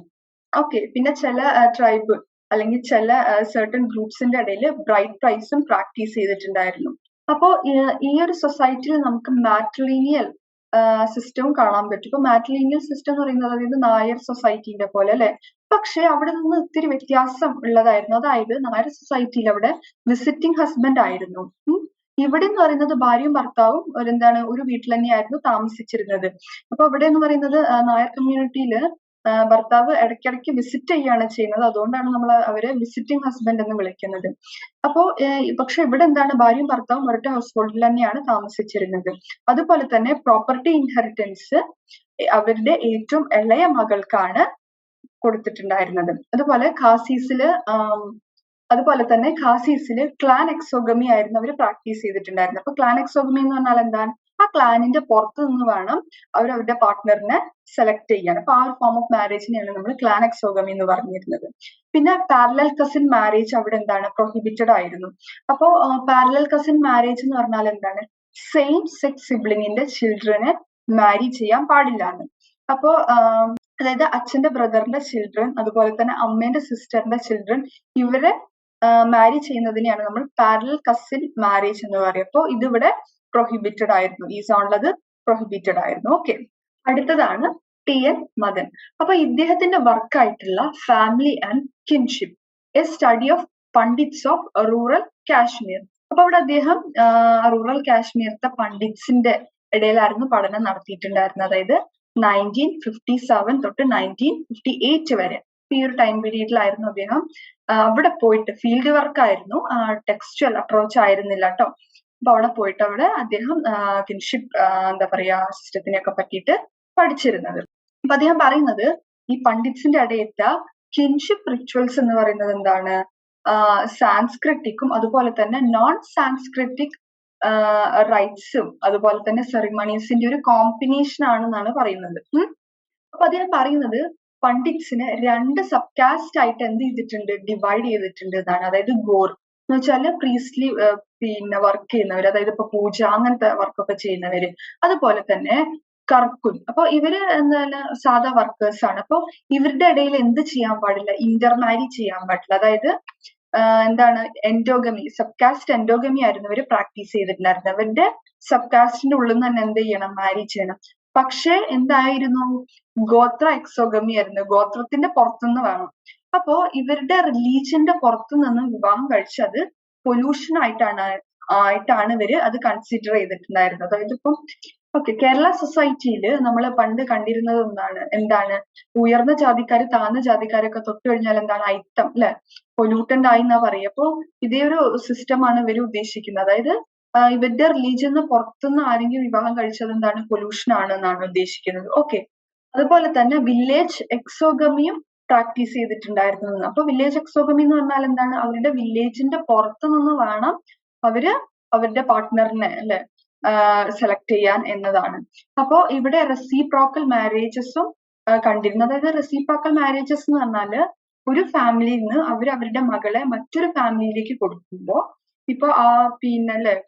ഓക്കെ. പിന്നെ ചില ട്രൈബ് അല്ലെങ്കിൽ ചില സർട്ടൺ ഗ്രൂപ്പ്സിന്റെ ഇടയിൽ ബ്രൈറ്റ് പ്രൈസും പ്രാക്ടീസ് ചെയ്തിട്ടുണ്ടായിരുന്നു. അപ്പോ ഈ ഒരു സൊസൈറ്റിയിൽ നമുക്ക് മാട്രിലീനിയൽ സിസ്റ്റവും കാണാൻ പറ്റും. ഇപ്പൊ മാട്രിലീനിയൽ സിസ്റ്റം എന്ന് പറയുന്നത് അതായത് നായർ സൊസൈറ്റിന്റെ പോലെ അല്ലെ? പക്ഷെ അവിടെ നിന്ന് ഒത്തിരി വ്യത്യാസം ഉള്ളതായിരുന്നു. അതായത് നായർ സൊസൈറ്റിയിൽ അവിടെ വിസിറ്റിംഗ് ഹസ്ബൻഡ് ആയിരുന്നു. ഇവിടെ എന്ന് പറയുന്നത് ഭാര്യയും ഭർത്താവും ഒരു വീട്ടിൽ തന്നെയായിരുന്നു താമസിച്ചിരുന്നത്. അപ്പൊ ഇവിടെ എന്ന് പറയുന്നത് നായർ കമ്മ്യൂണിറ്റിയില് ഭർത്താവ് ഇടയ്ക്കിടയ്ക്ക് വിസിറ്റ് ചെയ്യാണ് ചെയ്യുന്നത്. അതുകൊണ്ടാണ് നമ്മൾ അവരെ വിസിറ്റിംഗ് ഹസ്ബൻഡ് എന്ന് വിളിക്കുന്നത്. അപ്പോ പക്ഷെ ഇവിടെ ഭാര്യയും ഭർത്താവും ഒരൊറ്റ ഹൗസ് ഹോൾഡിൽ തന്നെയാണ് താമസിച്ചിരുന്നത്. അതുപോലെ തന്നെ പ്രോപ്പർട്ടി ഇൻഹെറിറ്റൻസ് അവരുടെ ഏറ്റവും ഇളയ മകൾക്കാണ് കൊടുത്തിട്ടുണ്ടായിരുന്നത്. അതുപോലെ തന്നെ ഖാസീസില് ക്ലാൻ എക്സോഗമി ആയിരുന്നു അവർ പ്രാക്ടീസ് ചെയ്തിട്ടുണ്ടായിരുന്നത്. അപ്പൊ ക്ലാൻ എക്സോഗമി എന്ന് പറഞ്ഞാൽ എന്താണ്? ആ ക്ലാനിന്റെ പുറത്തു നിന്ന് വേണം അവരുടെ പാർട്ട്ണറിനെ സെലക്ട് ചെയ്യാൻ. അപ്പൊ ആ ഒരു ഫോം ഓഫ് മാരേജിനെയാണ് നമ്മൾ ക്ലാൻ എക്സോഗമി എന്ന് പറഞ്ഞിരുന്നത്. പിന്നെ പാരലൽ കസിൻ മാരേജ് അവിടെ പ്രൊഹിബിറ്റഡ് ആയിരുന്നു. അപ്പോ പാരലൽ കസിൻ മാരേജ് എന്ന് പറഞ്ഞാൽ എന്താണ്? സെയിം സെക്സ് സിബ്ലിങ്ങിന്റെ ചിൽഡ്രനെ മാരി ചെയ്യാൻ പാടില്ല എന്ന്. അപ്പോ അതായത് അച്ഛന്റെ ബ്രദറിന്റെ ചിൽഡ്രൻ, അതുപോലെ തന്നെ അമ്മേന്റെ സിസ്റ്ററിന്റെ ചിൽഡ്രൻ, ഇവരെ മാരി ചെയ്യുന്നതിനെയാണ് നമ്മൾ പാരലൽ കസിൻ മാരേജ് എന്ന് പറയുക. അപ്പോൾ ഇതിവിടെ പ്രൊഹിബിറ്റഡ് ആയിരുന്നു. ഈ സോണിലത് പ്രൊഹിബിറ്റഡ് ആയിരുന്നു. ഓക്കെ, അടുത്തതാണ് TN മദൻ. അപ്പൊ ഇദ്ദേഹത്തിന്റെ വർക്കായിട്ടുള്ള family and kinship, a study of Pandits of rural Kashmir. അപ്പൊ അവിടെ അദ്ദേഹം റൂറൽ കാശ്മീരത്തെ പണ്ഡിറ്റ്സിന്റെ ഇടയിലായിരുന്നു പഠനം നടത്തിയിട്ടുണ്ടായിരുന്നത്. അതായത് 1957 തൊട്ട് 1958 വരെ ഈ ഒരു ടൈം പീരീഡിലായിരുന്നു അദ്ദേഹം അവിടെ പോയിട്ട്, ഫീൽഡ് വർക്ക് ആയിരുന്നു, ടെക്സ്ച്വൽ അപ്രോച്ച് ആയിരുന്നില്ല കേട്ടോ. അപ്പൊ അവിടെ പോയിട്ട് അദ്ദേഹം കിൻഷിപ്പ് സിസ്റ്റത്തിനെയൊക്കെ പറ്റിയിട്ട് പഠിച്ചിരുന്നത്. അപ്പൊ അദ്ദേഹം പറയുന്നത് ഈ പണ്ഡിറ്റ്സിന്റെ ഇടയിട്ട കിൻഷിപ്പ് റിച്വൽസ് എന്ന് പറയുന്നത് എന്താണ്? സാൻസ്ക്രിറ്റിക്കും അതുപോലെ തന്നെ നോൺ സാൻസ്ക്രിറ്റിക് റൈറ്റ്സും അതുപോലെ തന്നെ സെറിമണീസിന്റെ ഒരു കോമ്പിനേഷൻ ആണെന്നാണ് പറയുന്നത്. അപ്പൊ അദ്ദേഹം പറയുന്നത് പണ്ഡിറ്റ്സിനെ 2 സബ് കാസ്റ്റ് ആയിട്ട് എന്ത് ചെയ്തിട്ടുണ്ട്? ഡിവൈഡ് ചെയ്തിട്ടുണ്ട് എന്നാണ്. അതായത് ഗോർ എന്ന് വെച്ചാല് പ്രീസ്ലി വർക്ക് ചെയ്യുന്നവര്, അതായത് ഇപ്പൊ പൂജ അങ്ങനത്തെ വർക്കൊക്കെ ചെയ്യുന്നവര്, അതുപോലെ തന്നെ കർക്കുൻ. അപ്പൊ ഇവര് സാധാ വർക്കേഴ്സ് ആണ്. അപ്പൊ ഇവരുടെ ഇടയിൽ എന്ത് ചെയ്യാൻ പാടില്ല? ഇന്റർമാരി ചെയ്യാൻ പാടില്ല. അതായത് എൻഡോഗമി, സബ് കാസ്റ്റ് എൻഡോഗമി ആയിരുന്നു ഇവര് പ്രാക്ടീസ് ചെയ്തിട്ടുണ്ടായിരുന്നത്. അവരുടെ സബ് കാസ്റ്റിന്റെ ഉള്ളിൽ നിന്ന് തന്നെ എന്ത് ചെയ്യണം? മാരി ചെയ്യണം. പക്ഷെ എന്തായിരുന്നു? ഗോത്ര എക്സോഗമി ആയിരുന്നു. ഗോത്രത്തിന്റെ പുറത്തുനിന്ന് വേണം. അപ്പോ ഇവരുടെ റിലീജിയന്റെ പുറത്തു നിന്ന് വിവാഹം കഴിച്ചത് പൊല്യൂഷൻ ആയിട്ടാണ് ഇവര് അത് കൺസിഡർ ചെയ്തിട്ടുണ്ടായിരുന്നത്. അതായത് ഇപ്പം കേരള സൊസൈറ്റിയിൽ നമ്മൾ പണ്ട് കണ്ടിരുന്നത് എന്താണ്? ഉയർന്ന ജാതിക്കാര് താഴ്ന്ന ജാതിക്കാരൊക്കെ തൊട്ട് കഴിഞ്ഞാൽ അയിത്തം, അല്ലെ? പൊല്യൂട്ടന്റ് ആയി എന്നാ പറയുക. അപ്പോ ഇതേ ഒരു സിസ്റ്റമാണ് ഇവര് ഉദ്ദേശിക്കുന്നത്. അതായത് ഇവരുടെ റിലീജിയന് പുറത്തുനിന്ന് ആരെങ്കിലും വിവാഹം കഴിച്ചത് പൊല്യൂഷൻ ആണ് എന്നാണ് ഉദ്ദേശിക്കുന്നത്. ഓക്കെ, അതുപോലെ തന്നെ വില്ലേജ് എക്സോഗമിയും പ്രാക്ടീസ് ചെയ്തിട്ടുണ്ടായിരുന്നു. അപ്പൊ വില്ലേജ് എക്സോഗമി എന്ന് പറഞ്ഞാൽ എന്താണ്? അവരുടെ വില്ലേജിന്റെ പുറത്തു നിന്ന് വേണം അവര് അവരുടെ പാർട്ട്ണറിനെ സെലക്ട് ചെയ്യാൻ എന്നതാണ്. അപ്പോ ഇവിടെ റെസിപ്രോക്കൽ മാരേജസും കണ്ടിരുന്നു. അതായത് റെസിപ്രോക്കൽ മാരേജസ് എന്ന് പറഞ്ഞാല് ഒരു ഫാമിലിയിൽ നിന്ന് അവരുടെ മകളെ മറ്റൊരു ഫാമിലിയിലേക്ക് കൊടുക്കുമ്പോ ഇപ്പൊ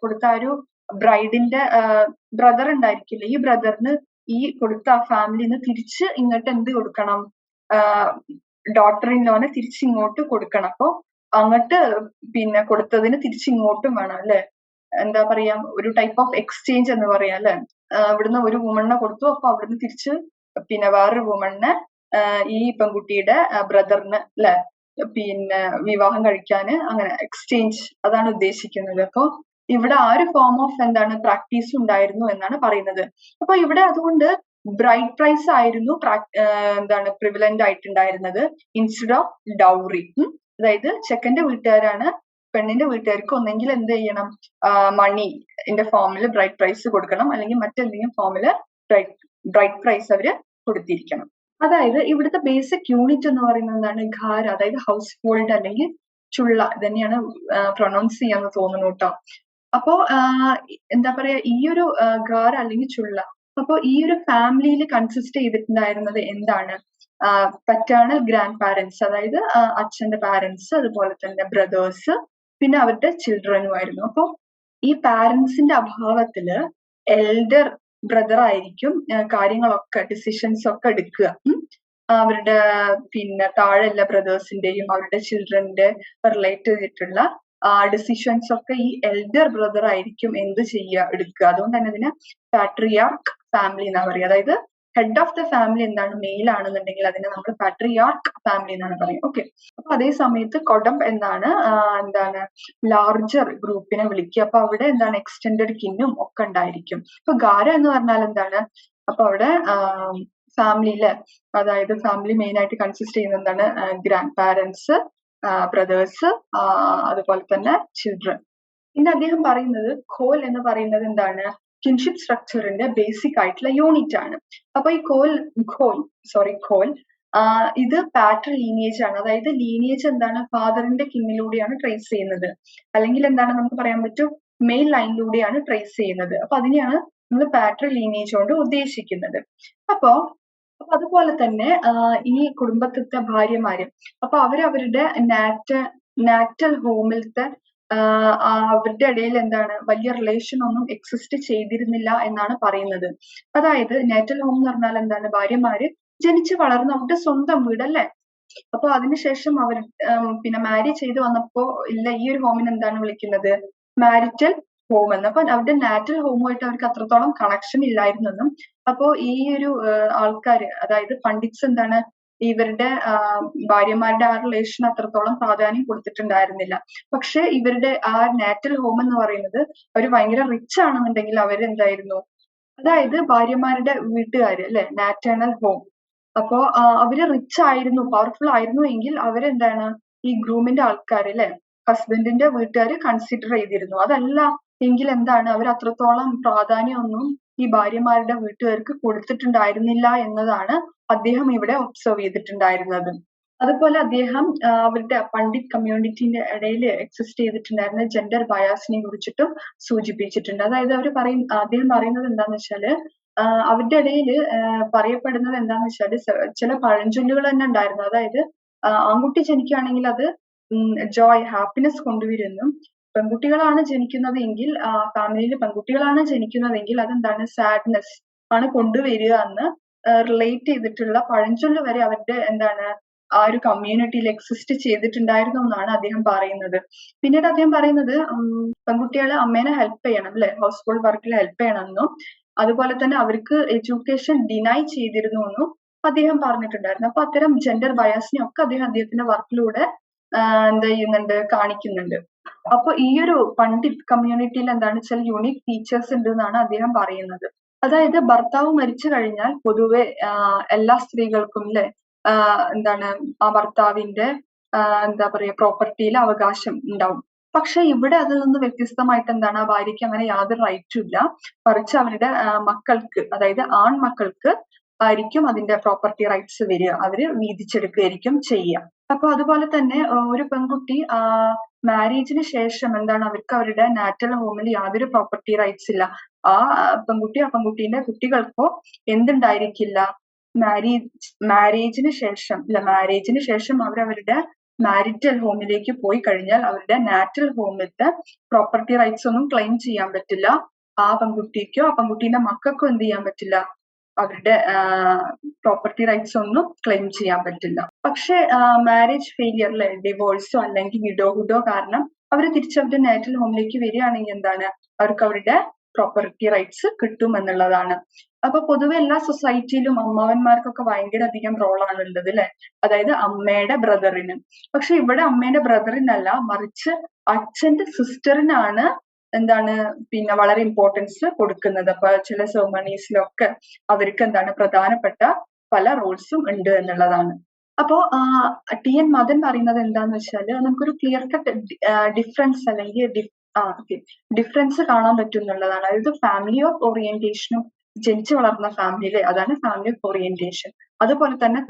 കൊടുത്ത ഒരു ബ്രൈഡിന്റെ ബ്രദർ ഉണ്ടായിരിക്കില്ല, ഈ ബ്രദറിന് ഈ കൊടുത്ത ആ ഫാമിലിയിൽ നിന്ന് തിരിച്ച് ഇങ്ങോട്ട് എന്ത് കൊടുക്കണം? ഡോട്ടർ ഇൻ ലോനെ തിരിച്ചിങ്ങോട്ട് കൊടുക്കണം. അപ്പൊ അങ്ങോട്ട് കൊടുത്തതിന് തിരിച്ചിങ്ങോട്ടും വേണം, അല്ലെ? എന്താ പറയാ, ഒരു ടൈപ്പ് ഓഫ് എക്സ്ചേഞ്ച് എന്ന് പറയാം, അല്ലെ? ഇവിടുന്ന് ഒരു വുമണിനെ കൊടുത്തു, അപ്പൊ അവിടുന്ന് തിരിച്ച് വേറൊരു വുമണിനെ ഈ പെൺകുട്ടിയുടെ ബ്രദറിന് വിവാഹം കഴിക്കാന്, അങ്ങനെ എക്സ്ചേഞ്ച്, അതാണ് ഉദ്ദേശിക്കുന്നത്. അപ്പൊ ഇവിടെ ആ ഒരു ഫോം ഓഫ് പ്രാക്ടീസ് ഉണ്ടായിരുന്നു എന്നാണ് പറയുന്നത്. അപ്പൊ ഇവിടെ അതുകൊണ്ട് ബ്രൈഡ് പ്രൈസ് ആയിരുന്നു പ്രിവലന്റ് ആയിട്ടുണ്ടായിരുന്നത് ഇൻസ്റ്റെഡ് ഓഫ് ഡൗറി. അതായത് ചെക്കന്റെ വീട്ടുകാരാണ് പെണ്ണിന്റെ വീട്ടുകാർക്ക് ഒന്നെങ്കിൽ എന്ത് ചെയ്യണം? മണിന്റെ ഫോമിൽ ബ്രൈഡ് പ്രൈസ് കൊടുക്കണം, അല്ലെങ്കിൽ മറ്റെന്തെങ്കിലും ഫോമില് ബ്രൈഡ് പ്രൈസ് അവര് കൊടുത്തിരിക്കണം. അതായത് ഇവിടുത്തെ ബേസിക് യൂണിറ്റ് എന്ന് പറയുന്നത് ഘാര, അതായത് ഹൗസ് ഹോൾഡ് അല്ലെങ്കിൽ ചുള്ള, ഇതന്നെയാണ് പ്രൊനൗൺസ് ചെയ്യാന്ന് തോന്നുന്നു കേട്ടോ. അപ്പോ എന്താ പറയാ, ഈ ഒരു ഘാര അല്ലെങ്കിൽ ചുള്ള, അപ്പൊ ഈ ഒരു ഫാമിലിയിൽ കൺസിസ്റ്റ് ചെയ്തിട്ടുണ്ടായിരുന്നത് എന്താണ്? പറ്റേണൽ ഗ്രാൻഡ് പാരന്റ്സ്, അതായത് അച്ഛന്റെ പാരന്റ്സ്, അതുപോലെ തന്നെ ബ്രദേഴ്സ്, പിന്നെ അവരുടെ ചിൽഡ്രനും ആയിരുന്നു. അപ്പൊ ഈ പാരന്റ്സിന്റെ അഭാവത്തില് എൽഡർ ബ്രദർ ആയിരിക്കും കാര്യങ്ങളൊക്കെ, ഡിസിഷൻസ് ഒക്കെ എടുക്കുക. അവരുടെ താഴെയുള്ള ബ്രദേഴ്സിന്റെയും അവരുടെ ചിൽഡ്രന്റെ റിലേറ്റ് ചെയ്തിട്ടുള്ള ഡിസിഷൻസ് ഒക്കെ ഈ എൽഡർ ബ്രദർ ആയിരിക്കും എന്ത് എടുക്കുക. അതുകൊണ്ട് തന്നെ ഇതിന് പാട്രിയാർക്ക് ഫാമിലി എന്നാ പറയുക. അതായത് ഹെഡ് ഓഫ് ദ ഫാമിലി എന്താണ് മെയിൽ ആണെന്നുണ്ടെങ്കിൽ അതിനെ നമ്മൾ പാട്രിയാർക്ക് ഫാമിലി എന്നാണ് പറയുക. ഓക്കെ. അപ്പൊ അതേ സമയത്ത് കൊടംബ് എന്താണ് ലാർജർ ഗ്രൂപ്പിനെ വിളിക്കുക. അപ്പൊ അവിടെ എന്താണ് എക്സ്റ്റെൻഡഡ് കിന്നും ഒക്കെ ഉണ്ടായിരിക്കും. ഇപ്പൊ ഗാര എന്ന് പറഞ്ഞാൽ എന്താണ്, അപ്പൊ അവിടെ ഫാമിലിയിലെ, അതായത് ഫാമിലി മെയിൻ ആയിട്ട് കൺസിസ്റ്റ് ചെയ്യുന്ന എന്താണ് ഗ്രാൻഡ് പാരന്റ്സ്, ബ്രദേഴ്സ്, അതുപോലെ തന്നെ ചിൽഡ്രൻ. പിന്നെ അദ്ദേഹം പറയുന്നത് ഖോൽ എന്ന് പറയുന്നത് എന്താണ് കിൻഷിപ്പ് സ്ട്രക്ചറിന്റെ ബേസിക് ആയിട്ടുള്ള യൂണിറ്റ് ആണ്. അപ്പൊ ഈ ഖോൽ ഇത് പാറ്റർ ലീനിയേജ് ആണ്. അതായത് ലീനിയേജ് എന്താണ് ഫാദറിന്റെ കിന്നിലൂടെയാണ് ട്രേസ് ചെയ്യുന്നത്, അല്ലെങ്കിൽ എന്താണ് നമുക്ക് പറയാൻ പറ്റും മെയിൽ ലൈനിലൂടെയാണ് ട്രേസ് ചെയ്യുന്നത്. അപ്പൊ അതിനെയാണ് നമ്മൾ പാറ്റർ ലീനിയേജ് കൊണ്ട് ഉദ്ദേശിക്കുന്നത്. അപ്പോ അതുപോലെ തന്നെ ഈ കുടുംബത്തിലത്തെ ഭാര്യമാര്, അപ്പൊ അവരവരുടെ നാറ്റൽ ഹോമിലത്തെ അവരുടെ ഇടയിൽ എന്താണ് വലിയ റിലേഷൻ ഒന്നും എക്സിസ്റ്റ് ചെയ്തിരുന്നില്ല എന്നാണ് പറയുന്നത്. അതായത് നാറ്റൽ ഹോം എന്ന് പറഞ്ഞാൽ എന്താണ് ഭാര്യമാര് ജനിച്ചു വളർന്ന അവരുടെ സ്വന്തം വീട് അല്ലേ. അപ്പൊ അതിനുശേഷം അവർ പിന്നെ മാരി ചെയ്ത് വന്നപ്പോ ഇല്ല ഈ ഒരു ഹോമിന് എന്താണ് വിളിക്കുന്നത് മാരിറ്റൽ ഹോം എന്ന്. അപ്പൊ അവരുടെ നാറ്റൽ ഹോമുമായിട്ട് അവർക്ക് അത്രത്തോളം കണക്ഷൻ ഇല്ലായിരുന്നെന്നും, അപ്പോ ഈ ഒരു ആൾക്കാര് അതായത് പണ്ഡിറ്റ്സ് എന്താണ് ഇവരുടെ ഭാര്യമാരുടെ ആ റിലേഷൻ അത്രത്തോളം പ്രാധാന്യം കൊടുത്തിട്ടുണ്ടായിരുന്നില്ല. പക്ഷെ ഇവരുടെ ആ നാറ്റൽ ഹോം എന്ന് പറയുന്നത് അവർ ഭയങ്കര റിച്ച് ആണെന്നുണ്ടെങ്കിൽ അവരെന്തായിരുന്നു, അതായത് ഭാര്യമാരുടെ വീട്ടുകാര് അല്ലെ നാറ്റേണൽ ഹോം, അപ്പോ അവര് റിച്ച് ആയിരുന്നു പവർഫുൾ ആയിരുന്നു എങ്കിൽ അവരെന്താണ് ഈ ഗ്രൂമിന്റെ ആൾക്കാർ അല്ലെ ഹസ്ബൻഡിന്റെ വീട്ടുകാര് കൺസിഡർ ചെയ്തിരുന്നു. അതല്ല എങ്കിൽ എന്താണ് അവർ അത്രത്തോളം പ്രാധാന്യമൊന്നും ഈ ഭാര്യമാരുടെ വീട്ടുകാർക്ക് കൊടുത്തിട്ടുണ്ടായിരുന്നില്ല എന്നതാണ് അദ്ദേഹം ഇവിടെ ഒബ്സർവ് ചെയ്തിട്ടുണ്ടായിരുന്നത്. അതുപോലെ അദ്ദേഹം അവരുടെ പണ്ഡിറ്റ് കമ്മ്യൂണിറ്റിന്റെ ഇടയിൽ എക്സിസ്റ്റ് ചെയ്തിട്ടുണ്ടായിരുന്ന ജെൻഡർ ബയാസിനെ കുറിച്ചിട്ടും സൂചിപ്പിച്ചിട്ടുണ്ട്. അതായത് അദ്ദേഹം പറയുന്നത് എന്താന്ന് വെച്ചാല് അവരുടെ ഇടയിൽ പറയപ്പെടുന്നത് എന്താന്ന് വെച്ചാല് ചില പഴഞ്ചൊല്ലുകൾ തന്നെ ഉണ്ടായിരുന്നു. അതായത് ആൺകുട്ടി ജനിക്കുകയാണെങ്കിൽ അത് ജോയ് ഹാപ്പിനെസ് കൊണ്ടുവരുന്നു, പെൺകുട്ടികളാണ് ജനിക്കുന്നത് എങ്കിൽ ഫാമിലിയിൽ പെൺകുട്ടികളാണ് ജനിക്കുന്നതെങ്കിൽ അതെന്താണ് സാഡ്നെസ് ആണ് കൊണ്ടുവരിക എന്ന് റിലേറ്റ് ചെയ്തിട്ടുള്ള പഴഞ്ചൊല്ല് വരെ അവരുടെ എന്താണ് ആ ഒരു കമ്മ്യൂണിറ്റിയിൽ എക്സിസ്റ്റ് ചെയ്തിട്ടുണ്ടായിരുന്നു എന്നാണ് അദ്ദേഹം പറയുന്നത്. പിന്നീട് അദ്ദേഹം പറയുന്നത് പെൺകുട്ടികളെ അമ്മേനെ ഹെൽപ്പ് ചെയ്യണം അല്ലെ, ഹൗസ് ഹോൾഡ് വർക്കിൽ ഹെൽപ്പ് ചെയ്യണമെന്നും അതുപോലെ തന്നെ അവർക്ക് എഡ്യൂക്കേഷൻ ഡിനൈ ചെയ്തിരുന്നു എന്നും അദ്ദേഹം പറഞ്ഞിട്ടുണ്ടായിരുന്നു. അപ്പൊ അത്തരം ജെൻഡർ ബയാസിനെ ഒക്കെ അദ്ദേഹത്തിന്റെ വർക്കിലൂടെ എന്ത് ചെയ്യുന്നുണ്ട് കാണിക്കുന്നുണ്ട്. അപ്പൊ ഈ ഒരു പണ്ഡിറ്റ് കമ്മ്യൂണിറ്റിയിൽ എന്താണ് ചില യുണീക് ഫീച്ചേഴ്സ് ഉണ്ട് എന്നാണ് അദ്ദേഹം പറയുന്നത്. അതായത് ഭർത്താവ് മരിച്ചു കഴിഞ്ഞാൽ പൊതുവെ എല്ലാ സ്ത്രീകൾക്കും അല്ലെ എന്താണ് ആ ഭർത്താവിന്റെ എന്താ പറയാ പ്രോപ്പർട്ടിയിൽ അവകാശം ഉണ്ടാവും. പക്ഷെ ഇവിടെ അതിൽ നിന്ന് വ്യത്യസ്തമായിട്ട് എന്താണ് ആ ഭാര്യയ്ക്ക് അങ്ങനെ യാതൊരു റൈറ്റും ഇല്ല, മറിച്ച് അവരുടെ മക്കൾക്ക് അതായത് ആൺമക്കൾക്ക് ആയിരിക്കും അതിന്റെ പ്രോപ്പർട്ടി റൈറ്റ്സ് വരിക, അവര് വീതിച്ചെടുക്കുകയായിരിക്കും ചെയ്യുക. അപ്പൊ അതുപോലെ തന്നെ ഒരു പെൺകുട്ടി മാരേജിന് ശേഷം എന്താണ് അവർക്ക് അവരുടെ നാറ്റൽ ഹോമിൽ യാതൊരു പ്രോപ്പർട്ടി റൈറ്റ്സ് ഇല്ല. ആ പെൺകുട്ടീന്റെ കുട്ടികൾക്കോ എന്തുണ്ടായിരിക്കില്ല, മാരേജിന് ശേഷം അവരവരുടെ മാരിറ്റൽ ഹോമിലേക്ക് പോയി കഴിഞ്ഞാൽ അവരുടെ നാറ്റൽ ഹോമിലത്തെ പ്രോപ്പർട്ടി റൈറ്റ്സ് ഒന്നും ക്ലെയിം ചെയ്യാൻ പറ്റില്ല. ആ പെൺകുട്ടിക്കോ ആ പെൺകുട്ടീന്റെ മക്കൾക്കോ എന്ത് ചെയ്യാൻ പറ്റില്ല, അവരുടെ പ്രോപ്പർട്ടി റൈറ്റ്സ് ഒന്നും ക്ലെയിം ചെയ്യാൻ പറ്റില്ല. പക്ഷെ മാരേജ് ഫെയിലിയർ അല്ലെ ഡിവോഴ്സോ അല്ലെങ്കിൽ വിഡോഹുഡോ കാരണം അവർ തിരിച്ചവരുടെ നാറ്റൽ ഹോമിലേക്ക് വരികയാണെങ്കിൽ എന്താണ് അവർക്ക് അവരുടെ പ്രോപ്പർട്ടി റൈറ്റ്സ് കിട്ടും എന്നുള്ളതാണ്. അപ്പൊ പൊതുവെ എല്ലാ സൊസൈറ്റിയിലും അമ്മാവന്മാർക്കൊക്കെ ഭയങ്കര അധികം റോളാണ് ഉള്ളത് അല്ലെ, അതായത് അമ്മയുടെ ബ്രദറിന്. പക്ഷെ ഇവിടെ അമ്മയുടെ ബ്രദറിനല്ല, മറിച്ച് അച്ഛന്റെ സിസ്റ്ററിനാണ് എന്താണ് പിന്നെ വളരെ ഇമ്പോർട്ടൻസ് കൊടുക്കുന്നത്. അപ്പൊ ചില സെറമണീസിലൊക്കെ അവർക്ക് എന്താണ് പ്രധാനപ്പെട്ട പല റോൾസും ഉണ്ട് എന്നുള്ളതാണ്. അപ്പോ ടി.എൻ. മദൻ പറയുന്നത് എന്താന്ന് വെച്ചാല് നമുക്കൊരു ക്ലിയർ കട്ട് ഡിഫറൻസ് അല്ലെങ്കിൽ ഡിഫറൻസ് കാണാൻ പറ്റും എന്നുള്ളതാണ്. അതായത് ഫാമിലി ഓഫ് ഓറിയന്റേഷനും ജനിച്ചു വളർന്ന ഫാമിലി അതാണ് ഫാമിലി ഓഫ് ഓറിയന്റേഷൻ. അതുപോലെ തന്നെ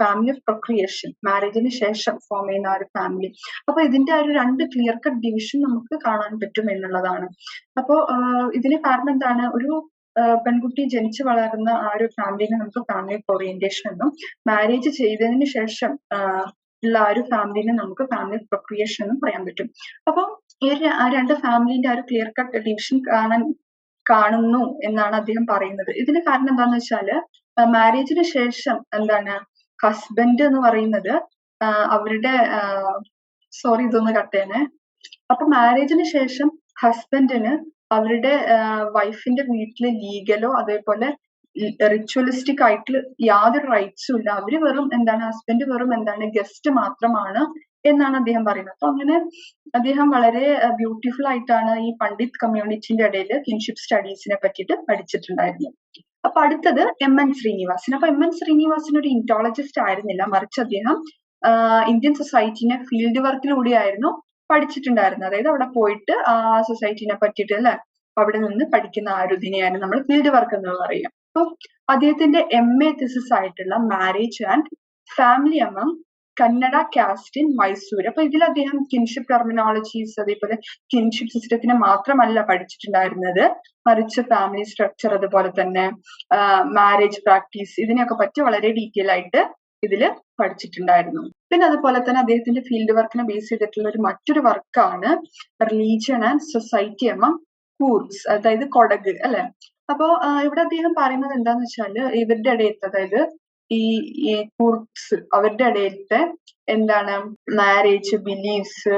ഫാമിലി ഓഫ് പ്രൊക്രിയേഷൻ മാരേജിന് ശേഷം ഫോം ചെയ്യുന്ന ഒരു ഫാമിലി. അപ്പൊ ഇതിന്റെ ഒരു രണ്ട് ക്ലിയർ കട്ട് ഡിവിഷൻ നമുക്ക് കാണാൻ പറ്റും എന്നുള്ളതാണ്. അപ്പോ ഇതിന് കാരണം എന്താണ്, ഒരു പെൺകുട്ടി ജനിച്ചു വളർന്ന ആ ഒരു ഫാമിലിനെ നമുക്ക് ഫാമിലി ഓഫ് ഓറിയന്റേഷൻ എന്നും മാരേജ് ചെയ്തതിന് ശേഷം ഉള്ള ആ ഒരു ഫാമിലിനെ നമുക്ക് ഫാമിലി ഓഫ് പ്രൊക്രിയേഷൻ എന്നും പറയാൻ പറ്റും. അപ്പം ഈ രണ്ട് ഫാമിലിന്റെ ആ ഒരു ക്ലിയർ കട്ട് ഡിവിഷൻ കാണുന്നു എന്നാണ് അദ്ദേഹം പറയുന്നത്. ഇതിന് കാരണം എന്താന്ന് വെച്ചാല് മാരേജിന് ശേഷം എന്താണ് ഹസ്ബൻഡ് എന്ന് പറയുന്നത് അവരുടെ ഇതൊന്ന് കട്ടേനെ. അപ്പൊ മാരേജിന് ശേഷം ഹസ്ബൻഡിന് അവരുടെ വൈഫിന്റെ വീട്ടില് ലീഗലോ അതേപോലെ റിച്വലിസ്റ്റിക് ആയിട്ട് യാതൊരു റൈറ്റ്സും ഇല്ല. അവര് വെറും എന്താണ് ഹസ്ബൻഡ് വെറും എന്താണ് ഗസ്റ്റ് മാത്രമാണ് എന്നാണ് അദ്ദേഹം പറയുന്നത്. അപ്പൊ അങ്ങനെ അദ്ദേഹം വളരെ ബ്യൂട്ടിഫുൾ ആയിട്ടാണ് ഈ പണ്ഡിറ്റ് കമ്മ്യൂണിറ്റിന്റെ ഇടയിൽ കിൻഷിപ്പ് സ്റ്റഡീസിനെ പറ്റിയിട്ട് പഠിച്ചിട്ടുണ്ടായിരുന്നത്. അപ്പൊ അടുത്തത് എം.എൻ. ശ്രീനിവാസൻ. അപ്പൊ എം.എൻ. ശ്രീനിവാസൻ ഒരു ഇൻറ്റോളജിസ്റ്റ് ആയിരുന്നില്ല, മറിച്ച് അദ്ദേഹം ഇന്ത്യൻ സൊസൈറ്റിനെ ഫീൽഡ് വർക്കിലൂടെയായിരുന്നു പഠിച്ചിട്ടുണ്ടായിരുന്നത്. അതായത് അവിടെ പോയിട്ട് ആ സൊസൈറ്റിനെ പറ്റിയിട്ട് അല്ലെ അവിടെ നിന്ന് പഠിക്കുന്ന ആ ഒരു ഇതിനെയാണ് നമ്മൾ ഫീൽഡ് വർക്ക് എന്ന് പറയുക. അപ്പൊ അദ്ദേഹത്തിന്റെ എം.എ. thesis ആയിട്ടുള്ള marriage and family among Kannada caste in Mysore. അപ്പൊ ഇതിൽ അദ്ദേഹം കിൻഷിപ്പ് ടെർമിനോളജീസ് അതേപോലെ കിൻഷിപ്പ് സിസ്റ്റത്തിനെ മാത്രമല്ല പഠിച്ചിട്ടുണ്ടായിരുന്നത്, മറിച്ച് ഫാമിലി സ്ട്രക്ചർ അതുപോലെ തന്നെ മാരേജ് പ്രാക്ടീസ് ഇതിനെയൊക്കെ പറ്റി വളരെ ഡീറ്റെയിൽ ആയിട്ട് ഇതില് പഠിച്ചിട്ടുണ്ടായിരുന്നു. പിന്നെ അതുപോലെ തന്നെ അദ്ദേഹത്തിന്റെ ഫീൽഡ് വർക്കിനെ ബേസ് ചെയ്തിട്ടുള്ള മറ്റൊരു വർക്കാണ് റിലീജിയൻ ആൻഡ് സൊസൈറ്റി അമംഗ് കൂർഗ്സ്, അതായത് കൊടക് അല്ലെ. അപ്പോ ഇവിടെ അദ്ദേഹം പറയുന്നത് എന്താന്ന് വെച്ചാല് ഇവരുടെ ഇടയിലത്തെ അതായത് ഈ കൂർഗ്സ് അവരുടെ ഇടയിലത്തെ എന്താണ് മാരേജ്, ബിലീഫ്സ്,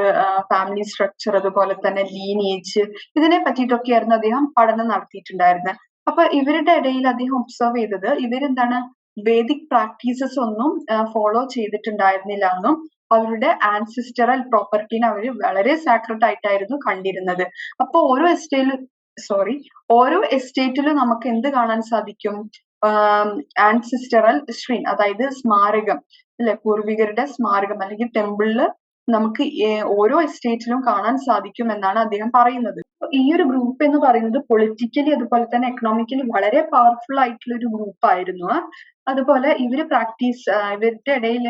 ഫാമിലി സ്ട്രക്ചർ അതുപോലെ തന്നെ ലീനിയേജ് ഇതിനെ പറ്റിയിട്ടൊക്കെയായിരുന്നു അദ്ദേഹം പഠനം നടത്തിയിട്ടുണ്ടായിരുന്നത്. അപ്പൊ ഇവരുടെ ഇടയിൽ അദ്ദേഹം ഒബ്സർവ് ചെയ്തത് ഇവരെന്താണ് വേദിക് പ്രാക്ടീസസ് ഒന്നും ഫോളോ ചെയ്തിട്ടുണ്ടായിരുന്നില്ല എന്നും അവരുടെ ആൻസിസ്റ്ററൽ പ്രോപ്പർട്ടീനെ അവർ വളരെ സാക്രഡ് ആയിട്ടായിരുന്നു കണ്ടിരുന്നത്. അപ്പൊ ഓരോ എസ്റ്റേറ്റിലും നമുക്ക് എന്ത് കാണാൻ സാധിക്കും? ആൻസിസ്റ്ററൽ ഷ്രീൻ, അതായത് സ്മാരകം അല്ലെ, പൂർവികരുടെ സ്മാരകം അല്ലെങ്കിൽ ടെമ്പിളില് നമുക്ക് ഓരോ എസ്റ്റേറ്റിലും കാണാൻ സാധിക്കും എന്നാണ് അദ്ദേഹം പറയുന്നത്. ഈ ഒരു ഗ്രൂപ്പ് എന്ന് പറയുന്നത് പൊളിറ്റിക്കലി അതുപോലെ തന്നെ എക്കണോമിക്കലി വളരെ പവർഫുൾ ആയിട്ടുള്ള ഒരു ഗ്രൂപ്പ് ആയിരുന്നു. അതുപോലെ ഇവരുടെ ഇടയിൽ